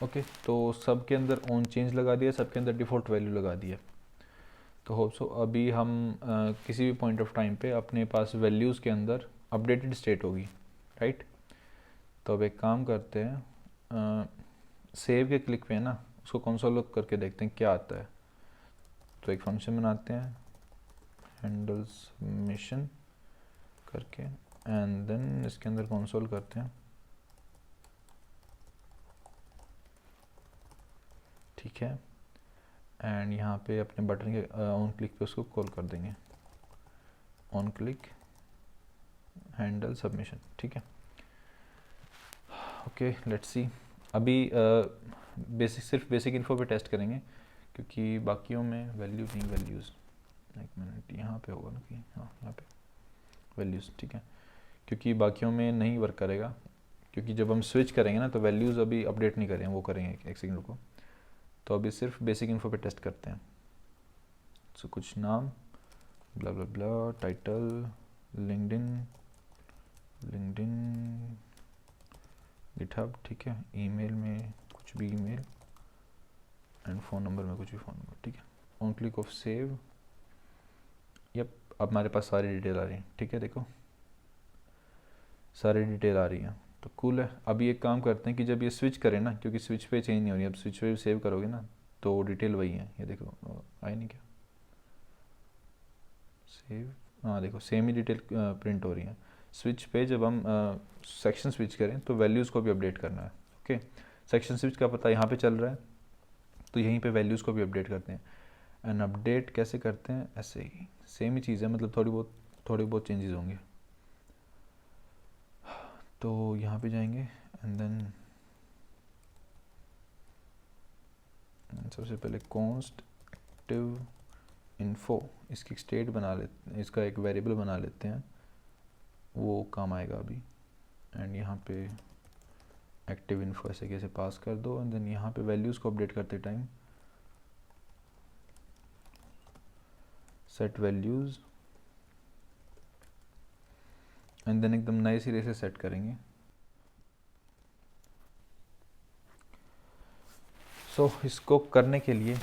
ओके, तो सब के अंदर ऑन चेंज लगा दिया, सब के अंदर डिफ़ॉल्ट वैल्यू लगा दिया। तो होप सो अभी हम किसी भी पॉइंट ऑफ टाइम पे अपने पास वैल्यूज़ के अंदर अपडेटेड स्टेट होगी, राइट। तो अब एक काम करते हैं, सेव के क्लिक पे है ना, उसको कंसोल करके देखते हैं क्या आता है। तो एक फंक्शन बनाते हैं हैंडल्स मिशन करके, एंड देन इसके अंदर कंसोल करते हैं, ठीक है। एंड यहाँ पे अपने बटन के ऑन क्लिक पे उसको कॉल कर देंगे, ऑन क्लिक हैंडल सबमिशन, ठीक है। Okay, let's see. अभी सिर्फ बेसिक इन्फो पे टेस्ट करेंगे, क्योंकि बाकियों में वैल्यू नहीं, वैल्यूज़ एक मिनट यहाँ पे होगा ना कि हाँ यहाँ पे वैल्यूज़, ठीक है, क्योंकि बाकियों में नहीं वर्क करेगा, क्योंकि जब हम स्विच करेंगे ना तो वैल्यूज़ अभी अपडेट नहीं करेंगे, वो करेंगे एक सेकंड रुको। तो अभी सिर्फ बेसिक इन्फो पे टेस्ट करते हैं। सो कुछ नाम ब्ला ब्ला ब्ला, टाइटल लिंक्डइन गिटहब, ठीक है। ईमेल में कुछ भी ईमेल, एंड फ़ोन नंबर में कुछ भी फ़ोन नंबर, ठीक है। On click of save, yep, अब हमारे पास सारी डिटेल आ रही है, ठीक है। देखो सारी डिटेल आ रही है, तो कूल है। अभी एक काम करते हैं कि जब ये स्विच करें ना, क्योंकि स्विच पे चेंज नहीं हो रही, अब स्विच पे सेव करोगे ना तो डिटेल वही है। ये देखो आई नहीं क्या सेव, हाँ देखो सेम ही डिटेल प्रिंट हो रही है। स्विच पे जब हम सेक्शन स्विच करें तो वैल्यूज़ को भी अपडेट करना है, ओके। सेक्शन स्विच का पता यहाँ पे चल रहा है, तो यहीं पे वैल्यूज़ को भी अपडेट करते हैं। एंड अपडेट कैसे करते हैं, ऐसे ही सेम ही चीज़ है, मतलब थोड़ी बहुत चेंजेस होंगे। तो यहाँ पे जाएंगे एंड देन सबसे पहले कॉन्स्ट एक्टिव इन्फो, इसकी स्टेट बना लेते, इसका एक वेरिएबल बना लेते हैं, वो काम आएगा अभी। एंड यहाँ पे एक्टिव इन्फो ऐसे कैसे पास कर दो, एंड देन यहाँ पे वैल्यूज़ को अपडेट करते time set values, and then एकदम नए सिरे से सेट करेंगे। सो इसको करने के लिए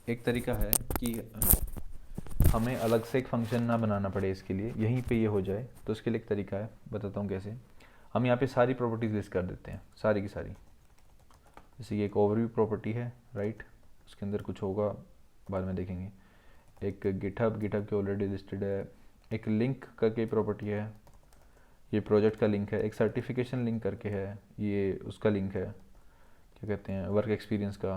एक तरीका है कि हमें अलग से एक फंक्शन ना बनाना पड़े, इसके लिए यहीं पे ये हो जाए। तो इसके लिए एक तरीका है, बताता हूँ कैसे। हम यहाँ पे सारी प्रॉपर्टीज़ लिस्ट कर देते हैं, सारी की सारी। जैसे ये एक ओवरव्यू प्रॉपर्टी है, राइट, उसके अंदर कुछ होगा बाद में देखेंगे। एक गिटहब के ऑलरेडी लिस्टेड है। एक लिंक करके प्रॉपर्टी है, ये प्रोजेक्ट का लिंक है। एक सर्टिफिकेशन लिंक करके है, ये उसका लिंक है, क्या कहते हैं, वर्क एक्सपीरियंस का।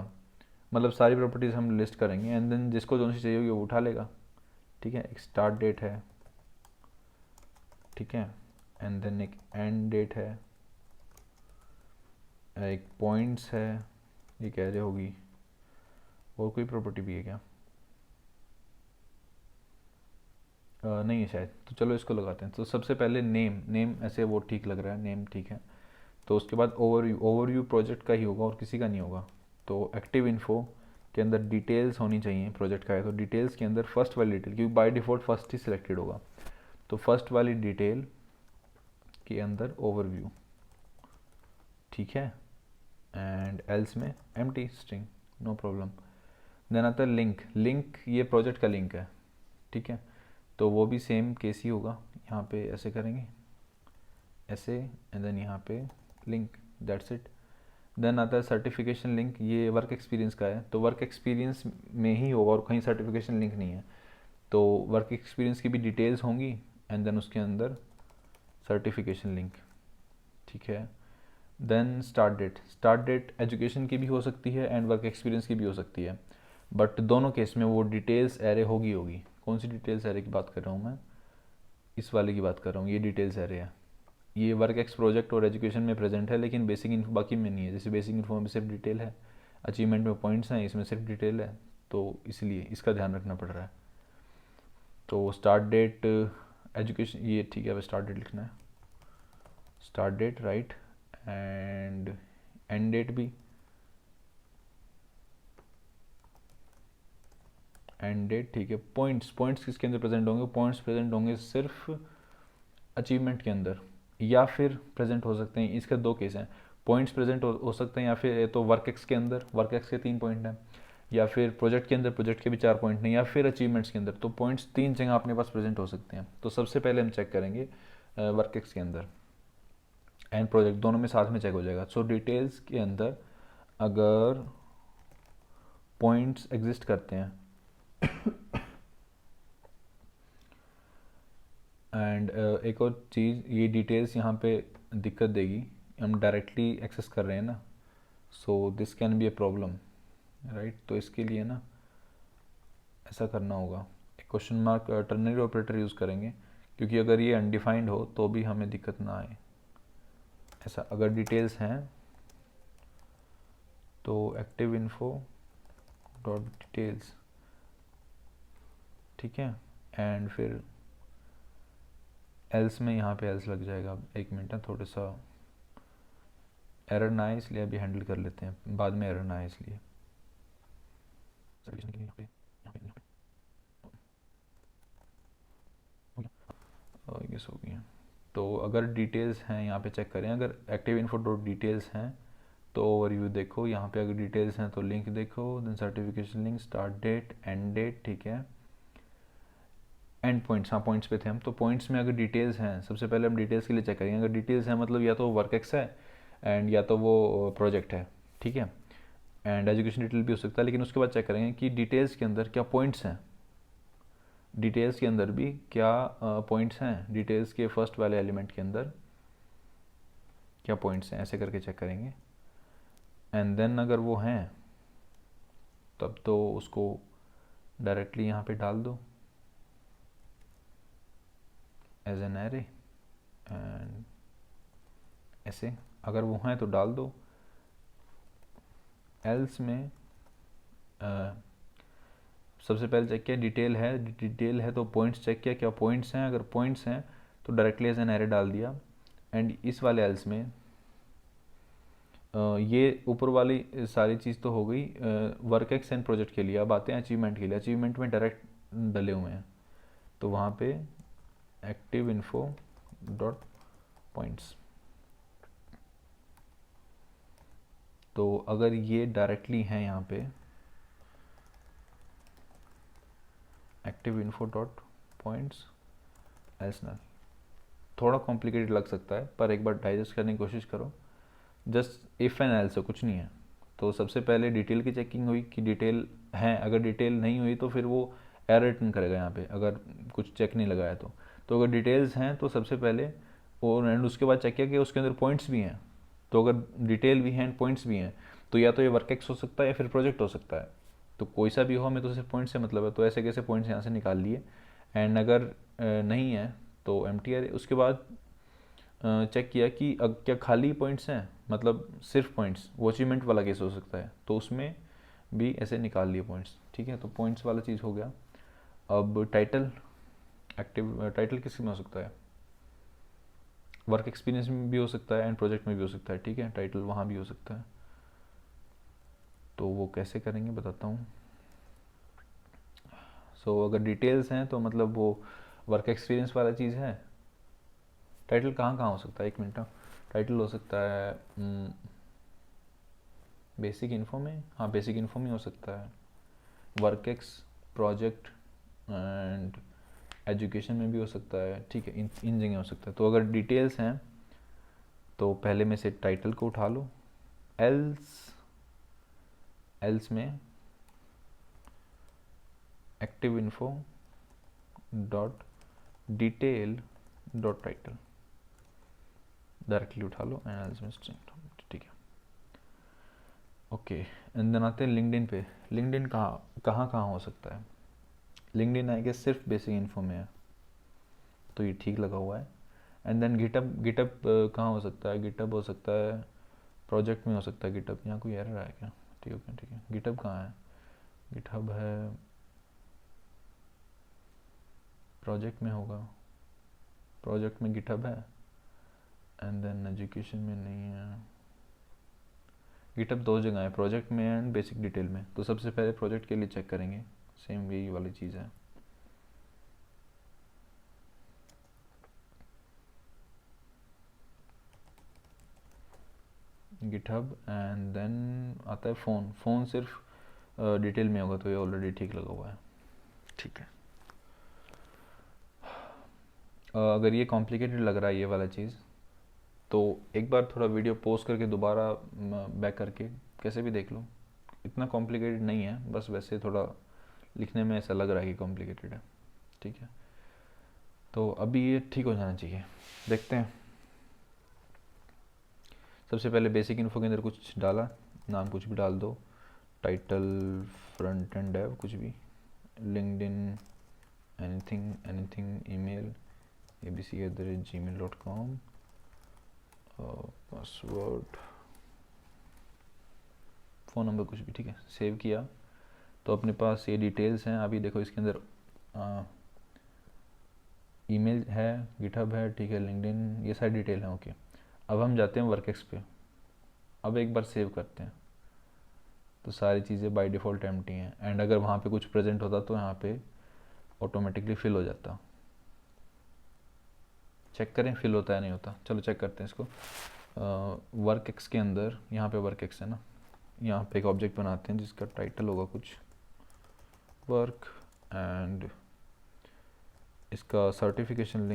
मतलब सारी प्रॉपर्टीज़ हम लिस्ट करेंगे, एंड देन जिसको जो सी चाहिए होगी वो उठा लेगा, ठीक है। एक स्टार्ट डेट है, ठीक है, एंड देन एक एंड डेट है, एक पॉइंट्स है, ये कह रहे होगी। और कोई प्रॉपर्टी भी है क्या, नहीं है शायद, तो चलो इसको लगाते हैं। तो सबसे पहले नेम ऐसे वो ठीक लग रहा है, नेम ठीक है। तो उसके बाद ओवरव्यू प्रोजेक्ट का ही होगा और किसी का नहीं होगा। तो एक्टिव इन्फो के अंदर डिटेल्स होनी चाहिए, प्रोजेक्ट का है तो डिटेल्स के अंदर फर्स्ट वाली डिटेल, क्योंकि by default first he selected होगा, तो फर्स्ट वाली डिटेल के अंदर ओवरव्यू, ठीक है। एंड एल्स में empty string, no problem. Then आता है लिंक ये प्रोजेक्ट का लिंक है, ठीक है। तो वो भी सेम केस ही होगा, यहाँ पे ऐसे करेंगे ऐसे, एंड देन यहाँ पे लिंक, दैट्स इट। देन आता है सर्टिफिकेशन लिंक, ये वर्क एक्सपीरियंस का है, तो वर्क एक्सपीरियंस में ही होगा और कहीं सर्टिफिकेशन लिंक नहीं है। तो वर्क एक्सपीरियंस की भी डिटेल्स होंगी, एंड देन उसके अंदर सर्टिफिकेशन लिंक, ठीक है। देन स्टार्ट डेट एजुकेशन की भी हो सकती है एंड वर्क एक्सपीरियंस की भी हो सकती है, बट दोनों केस में वो डिटेल्स एरे होगी। कौन सी डिटेल्स एरे की बात कर रहा हूँ मैं, इस वाले की बात कर रहा हूँ, ये डिटेल्स एरे है। ये वर्क एक्स प्रोजेक्ट और एजुकेशन में प्रेजेंट है, लेकिन बेसिक इन्फो बाकी में नहीं है। जैसे बेसिक इन्फो में सिर्फ डिटेल है, अचीवमेंट में पॉइंट्स हैं, इसमें सिर्फ डिटेल है, तो इसलिए इसका ध्यान रखना पड़ रहा है। तो स्टार्ट डेट एजुकेशन ये ठीक है, अब स्टार्ट डेट लिखना है, start date right, and end date भी, एंड डेट ठीक है। पॉइंट्स किसके अंदर प्रेजेंट होंगे, पॉइंट्स प्रेजेंट होंगे सिर्फ अचीवमेंट के अंदर, या फिर प्रेजेंट हो सकते हैं। इसके दो केस हैं, पॉइंट्स प्रेजेंट हो सकते हैं, या फिर तो वर्क एक्स के अंदर, वर्क एक्स के 3 पॉइंट हैं, या फिर प्रोजेक्ट के अंदर, प्रोजेक्ट के भी 4 पॉइंट नहीं, या फिर अचीवमेंट्स के अंदर। तो पॉइंट्स 3 जगह अपने पास प्रेजेंट हो सकते हैं। तो सबसे पहले हम चेक करेंगे वर्क एक्स के अंदर एंड प्रोजेक्ट, दोनों में साथ में चेक हो जाएगा। सो डिटेल्स के अंदर अगर पॉइंट्स एग्जिस्ट करते हैं एंड एक और चीज़, ये डिटेल्स यहाँ पे दिक्कत देगी, हम डायरेक्टली एक्सेस कर रहे हैं ना, so this can be a problem, right. तो इसके लिए ना ऐसा करना होगा, एक question mark ternary operator use करेंगे, क्योंकि अगर ये अनडिफाइंड हो तो भी हमें दिक्कत ना आए। ऐसा अगर डिटेल्स हैं तो एक्टिव इन्फो डॉट डिटेल्स, ठीक है, एंड फिर एल्स में यहाँ पे एल्स लग जाएगा। एक मिनट है, थोड़ा सा एरर ना आए इसलिए अभी हैंडल कर लेते हैं, बाद में एरर ना आए इसलिए। गेस हो गया। तो अगर डिटेल्स हैं यहाँ पे चेक करें, अगर एक्टिव इन्फो डॉट डिटेल्स हैं तो ओवरव्यू देखो, यहाँ पे अगर डिटेल्स हैं तो लिंक देखो, then certification link, start date, end date, ठीक है, एंड पॉइंट्स, हाँ पॉइंट्स पे थे हम। तो पॉइंट्स में अगर डिटेल्स हैं, सबसे पहले हम डिटेल्स के लिए चेक करेंगे। अगर डिटेल्स हैं मतलब या तो वर्क एक्स है एंड या तो वो प्रोजेक्ट है, ठीक है, एंड एजुकेशन डिटेल भी हो सकता है, लेकिन उसके बाद चेक करेंगे कि डिटेल्स के अंदर क्या पॉइंट्स हैं, डिटेल्स के अंदर भी क्या पॉइंट्स हैं, डिटेल्स के फर्स्ट वाले एलिमेंट के अंदर क्या पॉइंट्स हैं, ऐसे करके चेक करेंगे। एंड देन अगर वो हैं तब तो उसको डायरेक्टली यहाँ पे डाल दो एज एन एरे, एंड ऐसे अगर वो हैं तो डाल दो। एल्स में सबसे पहले चेक किया डिटेल है, डिटेल है तो पॉइंट्स चेक किया क्या पॉइंट्स हैं, अगर पॉइंट्स हैं तो डायरेक्टली एज एन एरे डाल दिया। एंड इस वाले एल्स में ये ऊपर वाली सारी चीज़ तो हो गई वर्क एक्स एंड प्रोजेक्ट के लिए। अब आते हैं अचीवमेंट के लिए। अचीवमेंट में डायरेक्ट डले हुए हैं, तो वहाँ पे एक्टिव इन्फो डॉट पॉइंट्स, तो अगर ये डायरेक्टली हैं यहाँ पे active info dot points else null, थोड़ा कॉम्प्लिकेटेड लग सकता है पर एक बार डाइजेस्ट करने की कोशिश करो। जस्ट इफ़ एंड एल्स, कुछ नहीं है। तो सबसे पहले डिटेल की चेकिंग हुई कि डिटेल है, अगर डिटेल नहीं हुई तो फिर वो एरर रिटर्न करेगा यहाँ पे, अगर कुछ चेक नहीं लगाया तो अगर डिटेल्स हैं तो सबसे पहले और एंड उसके बाद चेक किया कि उसके अंदर पॉइंट्स भी हैं। तो अगर डिटेल भी हैं एंड पॉइंट्स भी हैं तो या तो ये वर्क एक्स हो सकता है या फिर प्रोजेक्ट हो सकता है। तो कोई सा भी हो, हमें तो सिर्फ पॉइंट से मतलब है, तो ऐसे कैसे पॉइंट्स यहाँ से निकाल लिए। एंड अगर नहीं है तो एम टी आर। उसके बाद चेक किया कि क्या खाली पॉइंट्स हैं, मतलब सिर्फ पॉइंट्स, वो अचीवमेंट वाला केस हो सकता है, तो उसमें भी ऐसे निकाल लिए पॉइंट्स, ठीक है। तो पॉइंट्स वाला चीज़ हो गया। अब टाइटल, एक्टिव टाइटल किस में हो सकता है, वर्क एक्सपीरियंस में भी हो सकता है एंड प्रोजेक्ट में भी हो सकता है, ठीक है, टाइटल वहाँ भी हो सकता है। तो वो कैसे करेंगे बताता हूँ। सो अगर डिटेल्स हैं तो मतलब वो वर्क एक्सपीरियंस वाला चीज़ है। टाइटल कहाँ कहाँ हो सकता है, एक मिनट, टाइटल हो सकता है बेसिक इन्फो में, हाँ बेसिक इन्फो में हो सकता है, work ex, project and education में भी हो सकता है, ठीक है, इन जगह हो सकता है। तो अगर डिटेल्स हैं तो पहले में से टाइटल को उठा लो। एल्स में active info dot detail dot title directly उठा लो एंड एल्स में स्ट्रिंग, ठीक है, ओके। एंड देन आते हैं लिंक्डइन पे। लिंक्डइन कहाँ हो सकता है, लिंक्डइन आई गेस सिर्फ बेसिक इन्फो में है, तो ये ठीक लगा हुआ है। एंड देन गिटअप कहाँ हो सकता है, गिटअप हो सकता है प्रोजेक्ट में हो सकता है गिटअप। यहाँ कोई एरर आया क्या, ठीक है, गिटअप कहाँ है, गिटहब है प्रोजेक्ट में होगा, प्रोजेक्ट में गिटहब है एंड देन एजुकेशन में नहीं है। गिटहब दो जगह है, प्रोजेक्ट में एंड बेसिक डिटेल में। तो सबसे पहले प्रोजेक्ट के लिए चेक करेंगे, सेम यही वाली चीज़ है। गिटहब एंड देन आता है फ़ोन। फ़ोन सिर्फ डिटेल में होगा, तो ये ऑलरेडी ठीक लगा हुआ है। ठीक है, अगर ये कॉम्प्लिकेटेड लग रहा है ये वाला चीज़, तो एक बार थोड़ा वीडियो पॉज करके दोबारा बैक करके कैसे भी देख लो। इतना कॉम्प्लिकेटेड नहीं है, बस वैसे थोड़ा लिखने में ऐसा लग रहा है कि कॉम्प्लिकेटेड है। ठीक है, तो अभी ये ठीक हो जाना चाहिए, देखते हैं। सबसे पहले बेसिक इन्फो के अंदर कुछ डाला, नाम कुछ भी डाल दो, टाइटल, फ्रंट एंड डेव, कुछ भी, LinkedIn, anything anything, email abc@gmail.com, password, phone number, कुछ भी। ठीक है, सेव किया तो अपने पास ये डिटेल्स हैं। अभी देखो इसके अंदर ईमेल है, गिटहब है, ठीक है, लिंक्डइन, ये सारी डिटेल है। ओके, अब हम जाते हैं वर्कएक्स पे। अब एक बार सेव करते हैं तो सारी चीज़ें बाय डिफ़ॉल्ट एम्प्टी हैं, एंड अगर वहाँ पे कुछ प्रेजेंट होता तो यहाँ पे ऑटोमेटिकली फिल हो जाता। चेक करें फिल होता है नहीं होता। चलो चेक करते हैं इसको। वर्कएक्स के अंदर यहाँ पे वर्कएक्स है ना, यहाँ पे एक ऑब्जेक्ट बनाते हैं जिसका टाइटल होगा कुछ वर्क, एंड इसका सर्टिफिकेशन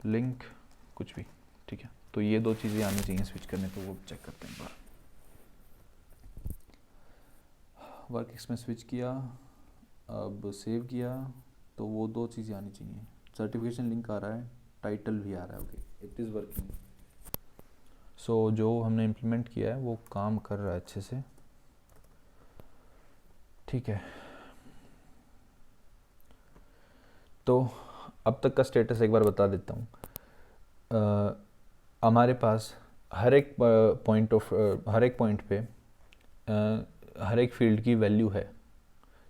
लिंक कुछ भी। ठीक है, तो ये दो चीज़ें आनी चाहिए स्विच करने, तो वो चेक करते हैं एक बार। वर्कएक्स में स्विच किया, अब सेव किया, तो वो दो चीज़ें आनी चाहिए, सर्टिफिकेशन लिंक आ रहा है, टाइटल भी आ रहा है। Okay, it is working. So जो हमने इम्प्लीमेंट किया है वो काम कर रहा है अच्छे से। ठीक है, तो अब तक का स्टेटस एक बार बता देता हूँ। हमारे पास हर एक पॉइंट पे हर एक फील्ड की वैल्यू है,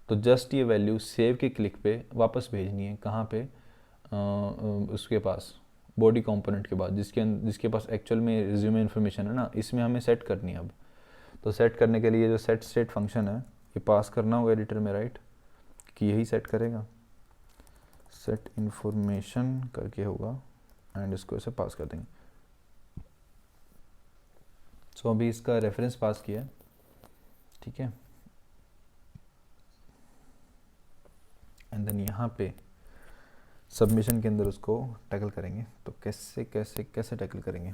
तो जस्ट ये वैल्यू सेव के क्लिक पे वापस भेजनी है। कहाँ पे? उसके पास बॉडी कंपोनेंट के बाद, जिसके पास एक्चुअल में रिज्यूमे इन्फॉर्मेशन है ना, इसमें हमें सेट करनी है। अब तो सेट करने के लिए जो सेट स्टेट फंक्शन है ये पास करना होगा एडिटर में, राइट, कि यही सेट करेगा, सेट इन्फॉर्मेशन करके होगा, एंड इसको ऐसे पास कर देंगे। सो अभी इसका रेफरेंस पास किया है। ठीक है, एंड देन यहाँ पे सबमिशन के अंदर उसको टैकल करेंगे। तो कैसे कैसे कैसे टैकल करेंगे?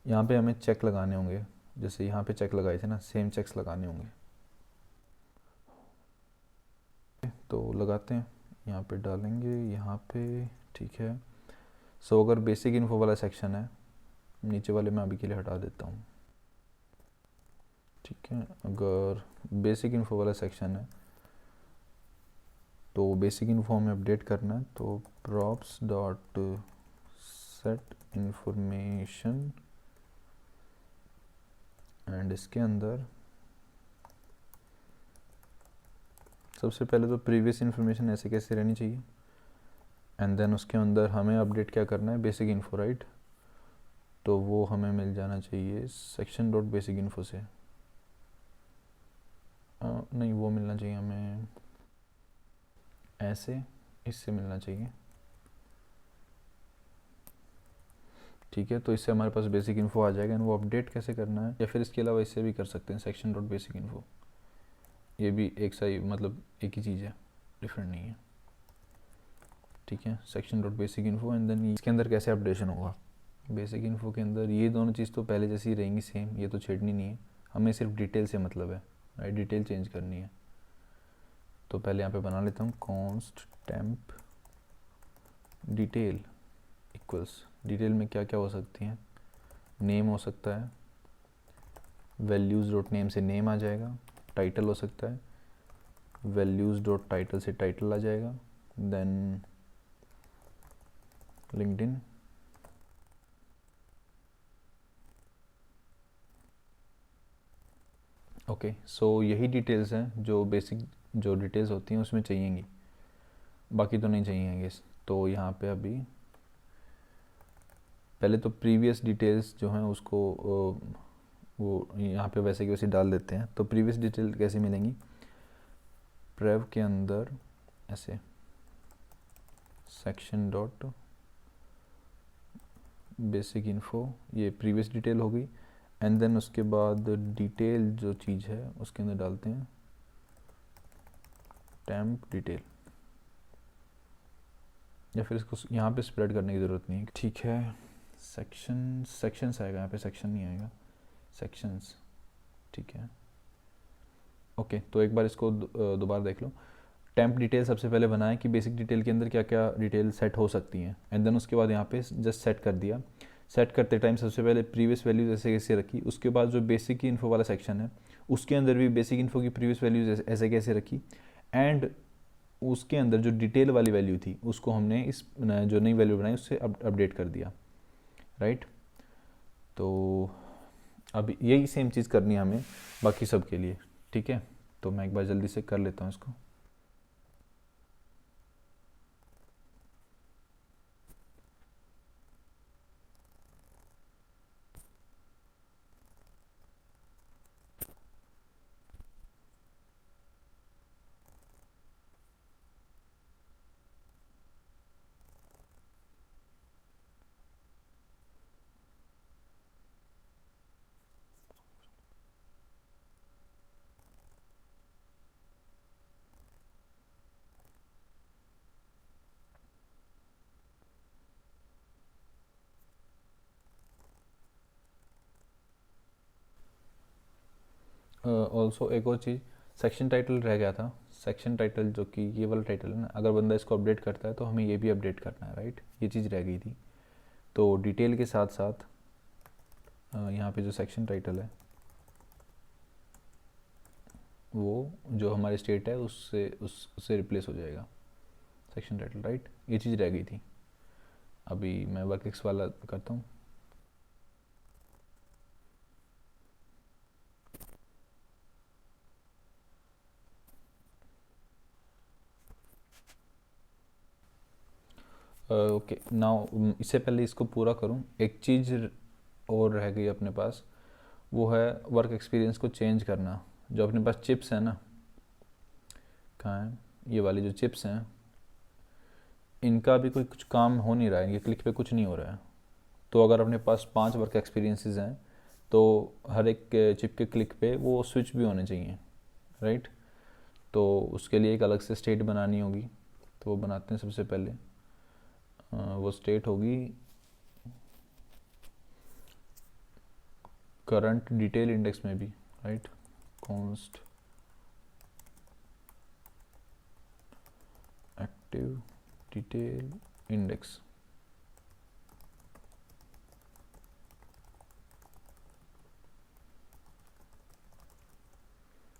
यहाँ पे हमें चेक लगाने होंगे, जैसे यहाँ पे चेक लगाए थे ना, सेम चेक्स लगाने होंगे। तो लगाते हैं, यहाँ पे डालेंगे, यहाँ पे। ठीक है, सो अगर बेसिक इन्फो वाला सेक्शन है, नीचे वाले मैं अभी के लिए हटा देता हूँ। ठीक है, अगर बेसिक इन्फो वाला सेक्शन है तो बेसिक इन्फो हमें अपडेट करना है, तो props dot set information, and इसके अंदर सबसे पहले तो प्रीवियस इन्फॉर्मेशन ऐसे कैसे रहनी चाहिए, एंड देन उसके अंदर हमें अपडेट क्या करना है, बेसिक इन्फो, राइट। तो वो हमें मिल जाना चाहिए सेक्शन डॉट बेसिक इन्फो से। नहीं, वो मिलना चाहिए हमें ऐसे, इससे मिलना चाहिए। ठीक है, तो इससे हमारे पास बेसिक इन्फो आ जाएगा, एंड वो अपडेट कैसे करना है, या फिर इसके अलावा इससे भी कर सकते हैं, सेक्शन डॉट बेसिक इन्फो। ये भी एक सही, मतलब एक ही चीज़ है, डिफरेंट नहीं है। ठीक है, section dot basic info, and then इसके अंदर कैसे अपडेशन होगा, बेसिक इन्फो के अंदर ये दोनों चीज़ तो पहले जैसी रहेंगी सेम, ये तो छेड़नी नहीं है, हमें सिर्फ डिटेल से मतलब है, राइट, डिटेल चेंज करनी है। तो पहले यहाँ पे बना लेता हूँ const temp detail equals, detail में क्या क्या हो सकती हैं, नेम हो सकता है, वैल्यूज़ डॉट नेम से नेम आ जाएगा, टाइटल हो सकता है, वैल्यूज़ डॉट टाइटल से टाइटल आ जाएगा, देन लिंक्डइन, ओके। सो यही डिटेल्स हैं जो बेसिक जो डिटेल्स होती हैं उसमें चाहिएंगी, बाकी तो नहीं चाहिएंगे। तो यहाँ पे अभी पहले तो प्रीवियस डिटेल्स जो हैं उसको वो यहाँ पे वैसे की वैसे डाल देते हैं। तो प्रीवियस डिटेल कैसे मिलेंगी, प्रेव के अंदर ऐसे सेक्शन डॉट बेसिक इन्फो, ये प्रीवियस डिटेल हो गई। एंड देन उसके बाद डिटेल जो चीज़ है उसके अंदर डालते हैं टेम्प डिटेल, या फिर इसको यहाँ पे स्प्रेड करने की ज़रूरत नहीं है। ठीक है, सेक्शंस आएगा यहाँ पे, सेक्शन नहीं आएगा, सेक्शंस। ठीक है, ओके। तो एक बार इसको दोबारा देख लो। टेम्प डिटेल सबसे पहले बनाए कि बेसिक डिटेल के अंदर क्या क्या डिटेल सेट हो सकती हैं, एंड देन उसके बाद यहाँ पे जस्ट सेट कर दिया। सेट करते टाइम सबसे पहले प्रीवियस वैल्यूज ऐसे कैसे रखी, उसके बाद जो बेसिक की इन्फो वाला सेक्शन है उसके अंदर भी बेसिक इन्फो की प्रीवियस वैल्यूज ऐसे कैसे रखी, एंड उसके अंदर जो डिटेल वाली वैल्यू थी उसको हमने इस जो नई वैल्यू बनाई उससे अपडेट कर दिया, राइट। तो अब यही सेम चीज़ करनी है हमें बाकी सब के लिए। ठीक है, तो मैं एक बार जल्दी से कर लेता हूँ इसको। ऑल्सो एक और चीज़, सेक्शन टाइटल रह गया था। सेक्शन टाइटल जो कि ये वाला टाइटल है ना, अगर बंदा इसको अपडेट करता है तो हमें ये भी अपडेट करना है, राइट। ये चीज़ रह गई थी। तो डिटेल के साथ साथ यहाँ पे जो सेक्शन टाइटल है वो जो हमारे स्टेट है उससे रिप्लेस हो जाएगा सेक्शन टाइटल, राइट। ये चीज़ रह गई थी। अभी मैं वर्क एक्स वाला करता हूँ। ओके नाउ, इससे पहले इसको पूरा करूँ, एक चीज़ और रह गई अपने पास, वो है वर्क एक्सपीरियंस को चेंज करना। जो अपने पास चिप्स है ना, कहाँ है ये वाली जो चिप्स हैं, इनका भी कोई कुछ काम हो नहीं रहा है, ये क्लिक पे कुछ नहीं हो रहा है। तो अगर अपने पास 5 वर्क एक्सपीरियंसेस हैं तो हर एक चिप के क्लिक पे वो स्विच भी होने चाहिए, राइट। तो उसके लिए एक अलग से स्टेट बनानी होगी, तो वो बनाते हैं सबसे पहले। वो स्टेट होगी करंट डिटेल इंडेक्स में भी, right. Const active detail index,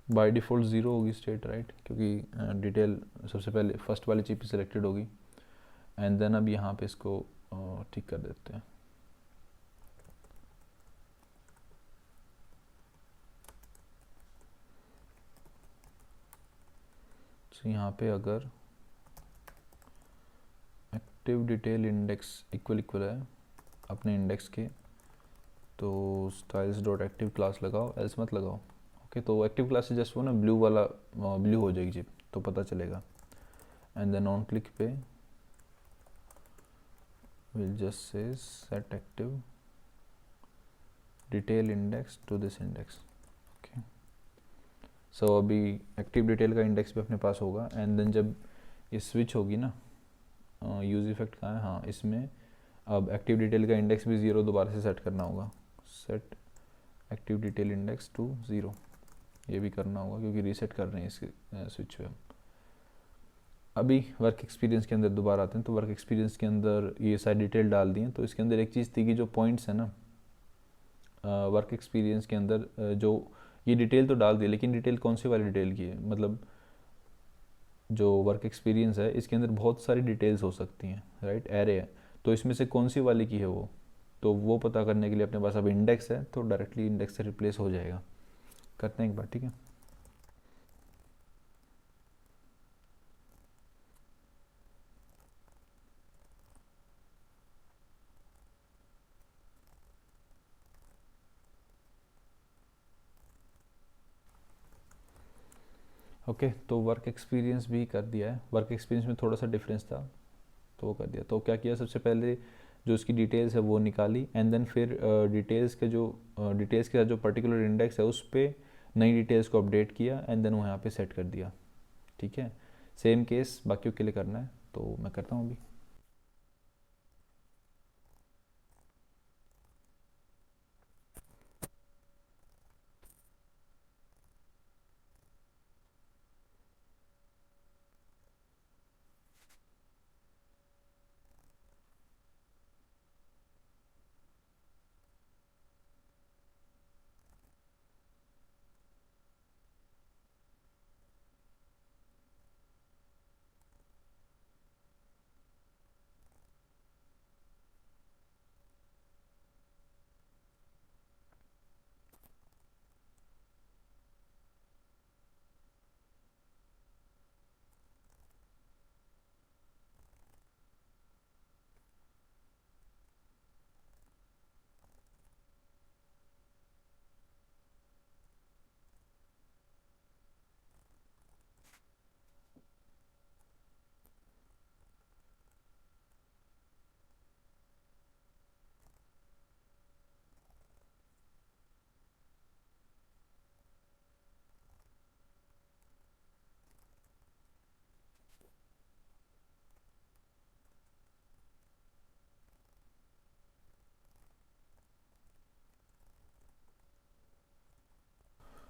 by default 0 होगी स्टेट, राइट, क्योंकि डिटेल सबसे पहले फर्स्ट वाली चिप सिलेक्टेड होगी। एंड देन अब यहाँ पे इसको ठीक कर देते हैं। तो यहाँ पे अगर एक्टिव डिटेल इंडेक्स इक्वल है अपने इंडेक्स के, तो स्टाइल्स डॉट एक्टिव क्लास लगाओ, एल्स मत लगाओ। ओके, तो एक्टिव क्लास से जस्ट वो ना ब्लू वाला ब्लू हो जाएगी चिप, तो पता चलेगा। एंड देन ऑन क्लिक पे will just say set active detail index to this index. Okay, so अभी एक्टिव डिटेल का इंडेक्स भी अपने पास होगा। एंड देन जब ये स्विच होगी ना, यूज इफेक्ट कहाँ है, हाँ इसमें, अब एक्टिव डिटेल का इंडेक्स भी 0 दोबारा से सेट करना होगा। Set active detail index to 0, ये भी करना होगा क्योंकि रीसेट कर रहे हैं इसके स्विच पे हम। अभी वर्क एक्सपीरियंस के अंदर दोबारा आते हैं। तो वर्क एक्सपीरियंस के अंदर ये सारी डिटेल डाल दी हैं। तो इसके अंदर एक चीज़ थी कि जो पॉइंट्स है ना वर्क एक्सपीरियंस के अंदर, जो ये डिटेल तो डाल दी, लेकिन डिटेल कौन सी वाली डिटेल की है, मतलब जो वर्क एक्सपीरियंस है इसके अंदर बहुत सारी डिटेल्स हो सकती हैं, राइट, एरे है। तो इसमें से कौन सी वाली की है वो, तो वो पता करने के लिए अपने पास अब इंडेक्स है, तो डायरेक्टली इंडेक्स से रिप्लेस हो जाएगा। करते हैं एक बार, ठीक है। ओके, तो वर्क एक्सपीरियंस भी कर दिया है। वर्क एक्सपीरियंस में थोड़ा सा डिफरेंस था तो वो कर दिया। तो क्या किया, सबसे पहले जो उसकी डिटेल्स है वो निकाली, एंड देन फिर डिटेल्स के साथ जो पर्टिकुलर इंडेक्स है उस पर नई डिटेल्स को अपडेट किया, एंड देन वो यहाँ पे सेट कर दिया। ठीक है, सेम केस बाकियों के लिए करना है, तो मैं करता हूँ अभी।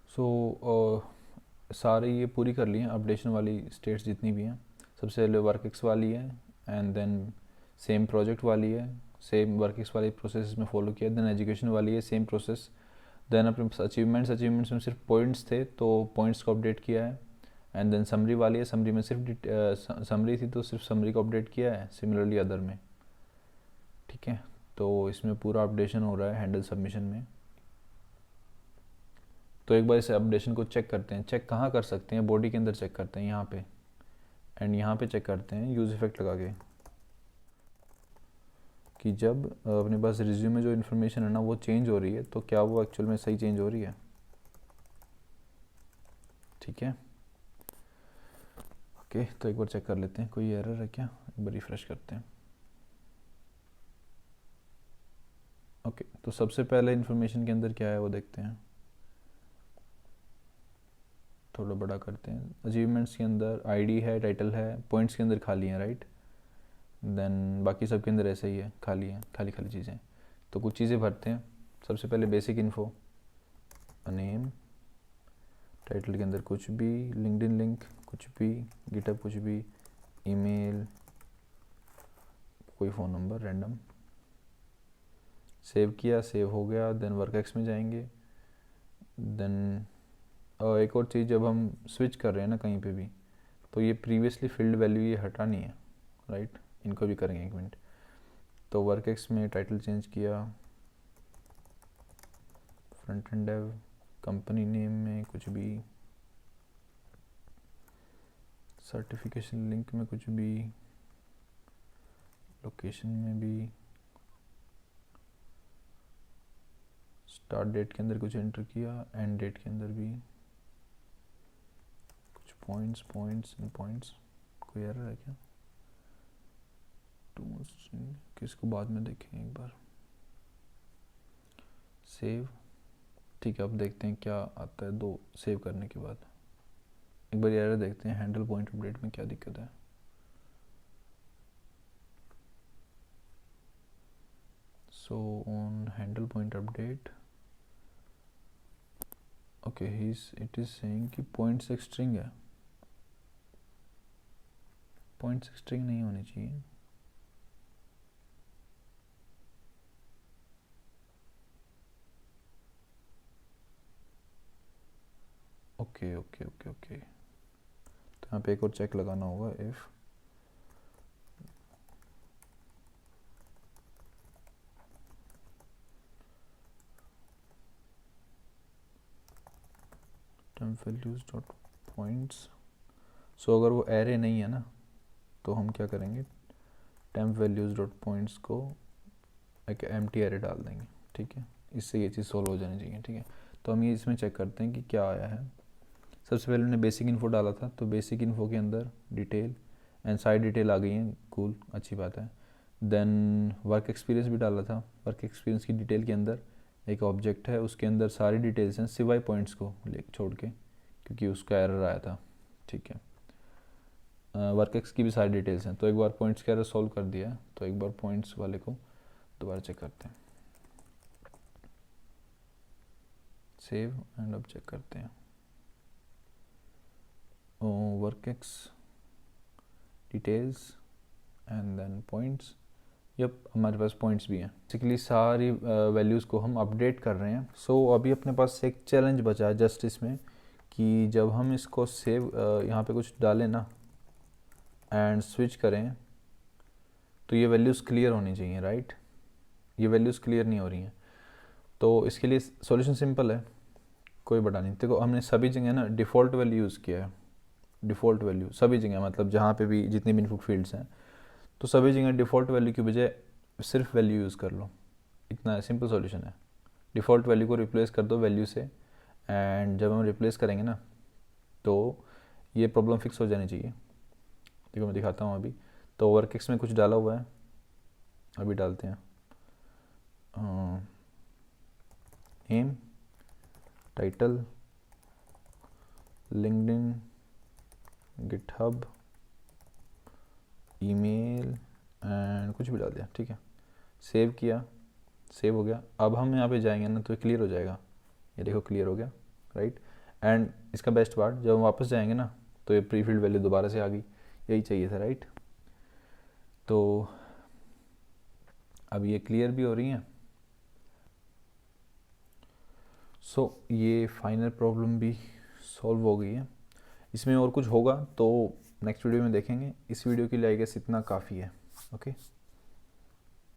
सो सारे ये पूरी कर ली हैं अपडेशन वाली स्टेट्स जितनी भी हैं। सबसे पहले वर्कएक्स वाली है, एंड देन सेम प्रोजेक्ट वाली है, सेम वर्कएक्स वाली प्रोसेस में फॉलो किया। देन एजुकेशन वाली है, सेम प्रोसेस। देन अपने अचीवमेंट्स में सिर्फ पॉइंट्स थे तो पॉइंट्स को अपडेट किया है। एंड देन समरी वाली है, समरी में सिर्फ समरी थी तो सिर्फ समरी को अपडेट किया है, सिमिलरली अदर में। ठीक है, तो इसमें पूरा अपडेशन हो रहा है हैंडल सबमिशन में। तो एक बार इस अपडेशन को चेक करते हैं। चेक कहाँ कर सकते हैं? बॉडी के अंदर चेक करते हैं, यहाँ पे, एंड यहाँ पे चेक करते हैं यूज़ इफेक्ट लगा के, कि जब अपने पास रिज्यूम में जो इन्फॉर्मेशन है ना वो चेंज हो रही है तो क्या वो एक्चुअल में सही चेंज हो रही है। ठीक है, ओके, तो एक बार चेक कर लेते हैं कोई एरर है क्या, एक बार रिफ्रेश करते हैं। ओके, तो सबसे पहले इन्फॉर्मेशन के अंदर क्या है वो देखते हैं, थोड़ा बड़ा करते हैं। अचीवमेंट्स के अंदर आईडी है, टाइटल है, पॉइंट्स के अंदर खाली हैं, राइट। देन बाकी सब के अंदर ऐसे ही है, खाली है, खाली खाली चीज़ें। तो कुछ चीज़ें भरते हैं। सबसे पहले बेसिक इन्फो, नेम, टाइटल के अंदर कुछ भी, लिंक्डइन लिंक कुछ भी, गिटहब कुछ भी, ईमेल, कोई फ़ोन नंबर रैंडम। सेव किया, सेव हो गया। देन वर्कएक्स में जाएंगे। देन एक और चीज़, जब हम स्विच कर रहे हैं ना कहीं पे भी, तो ये प्रीवियसली फिल्ड वैल्यू ये हटानी है, राइट। इनको भी करेंगे, एक मिनट। तो वर्कएक्स में टाइटल चेंज किया, front end dev, company name में कुछ भी, सर्टिफिकेशन लिंक में कुछ भी, लोकेशन में भी, स्टार्ट डेट के अंदर कुछ एंटर किया, एंड डेट के अंदर भी कुछ पॉइंट्स एंड पॉइंट्स। कोई एरर है क्या? किसको बाद में देखें एक बार। सेव, ठीक है, अब देखते हैं क्या आता है दो सेव करने के बाद। एक बार एरर देखते हैं, हैंडल पॉइंट अपडेट में क्या दिक्कत है। So on handle point update, okay, it is saying कि पॉइंट्स एक स्ट्रिंग है। पॉइंट्स एक स्ट्रिंग नहीं होनी चाहिए। ओके ओके ओके ओके, तो यहाँ पे एक और चेक लगाना होगा, if temp values dot points. So अगर वो एरे नहीं है ना तो हम क्या करेंगे, temp values डॉट पॉइंट्स को एक एम्प्टी एरे डाल देंगे। ठीक है, इससे ये चीज़ सॉल्व हो जानी चाहिए। ठीक है, तो हम ये इसमें चेक करते हैं कि क्या आया है। सबसे पहले हमने बेसिक इन्फो डाला था, तो बेसिक इन्फो के अंदर डिटेल एंड साइड डिटेल आ गई है, कूल, अच्छी बात है। देन वर्क एक्सपीरियंस भी डाला था। वर्क एक्सपीरियंस की डिटेल के अंदर एक ऑब्जेक्ट है, उसके अंदर सारी डिटेल्स हैं सिवाय पॉइंट्स को ले छोड़ के, क्योंकि उसका एरर आया था। ठीक है, वर्क एक्स की भी सारी डिटेल्स हैं। तो एक बार पॉइंट्स का एरर सॉल्व कर दिया है, तो एक बार पॉइंट्स वाले को दोबारा चेक करते हैं। सेव एंड अब चेक करते हैं। Work ex details and then points. Yep, हमारे पास पॉइंट्स भी हैं। बेसिकली सारी वैल्यूज़ को हम अपडेट कर रहे हैं। सो अभी अपने पास एक चैलेंज बचा है जस्ट इसमें, कि जब हम इसको सेव यहाँ पे कुछ डालें ना एंड स्विच करें, तो ये वैल्यूज़ क्लियर होनी चाहिए, राइट। ये वैल्यूज़ क्लियर नहीं हो रही हैं। तो इसके लिए सॉल्यूशन सिंपल है, कोई बड़ा नहीं। देखो, हमने सभी जगह ना डिफ़ॉल्ट वैल्यू यूज़ किया है। डिफ़ॉल्ट वैल्यू सभी जगह, मतलब जहाँ पे भी जितनी भी इनपुट फील्ड्स हैं, तो सभी जगह डिफ़ॉल्ट वैल्यू की बजाय सिर्फ वैल्यू यूज़ कर लो। इतना सिंपल सॉल्यूशन है। डिफ़ॉल्ट वैल्यू को रिप्लेस कर दो वैल्यू से, एंड जब हम रिप्लेस करेंगे ना, तो ये प्रॉब्लम फिक्स हो जानी चाहिए। देखो मैं दिखाता हूँ अभी। तो वर्क एक्स में कुछ डाला हुआ है, अभी डालते हैं। Name, title, LinkedIn, GitHub, email and कुछ भी डाल दिया। ठीक है, सेव किया, सेव हो गया। अब हम यहाँ पे जाएंगे ना, तो क्लियर हो जाएगा। ये देखो क्लियर हो गया, राइट। एंड इसका बेस्ट पार्ट, जब हम वापस जाएंगे ना, तो ये प्री फिल्ड वैल्यू दोबारा से आ गई। यही चाहिए था, राइट। तो अब ये क्लियर भी हो रही हैं। सो ये फाइनल प्रॉब्लम भी सॉल्व हो गई है। इसमें और कुछ होगा तो नेक्स्ट वीडियो में देखेंगे। इस वीडियो के लिए आई गेस इतना काफ़ी है। ओके।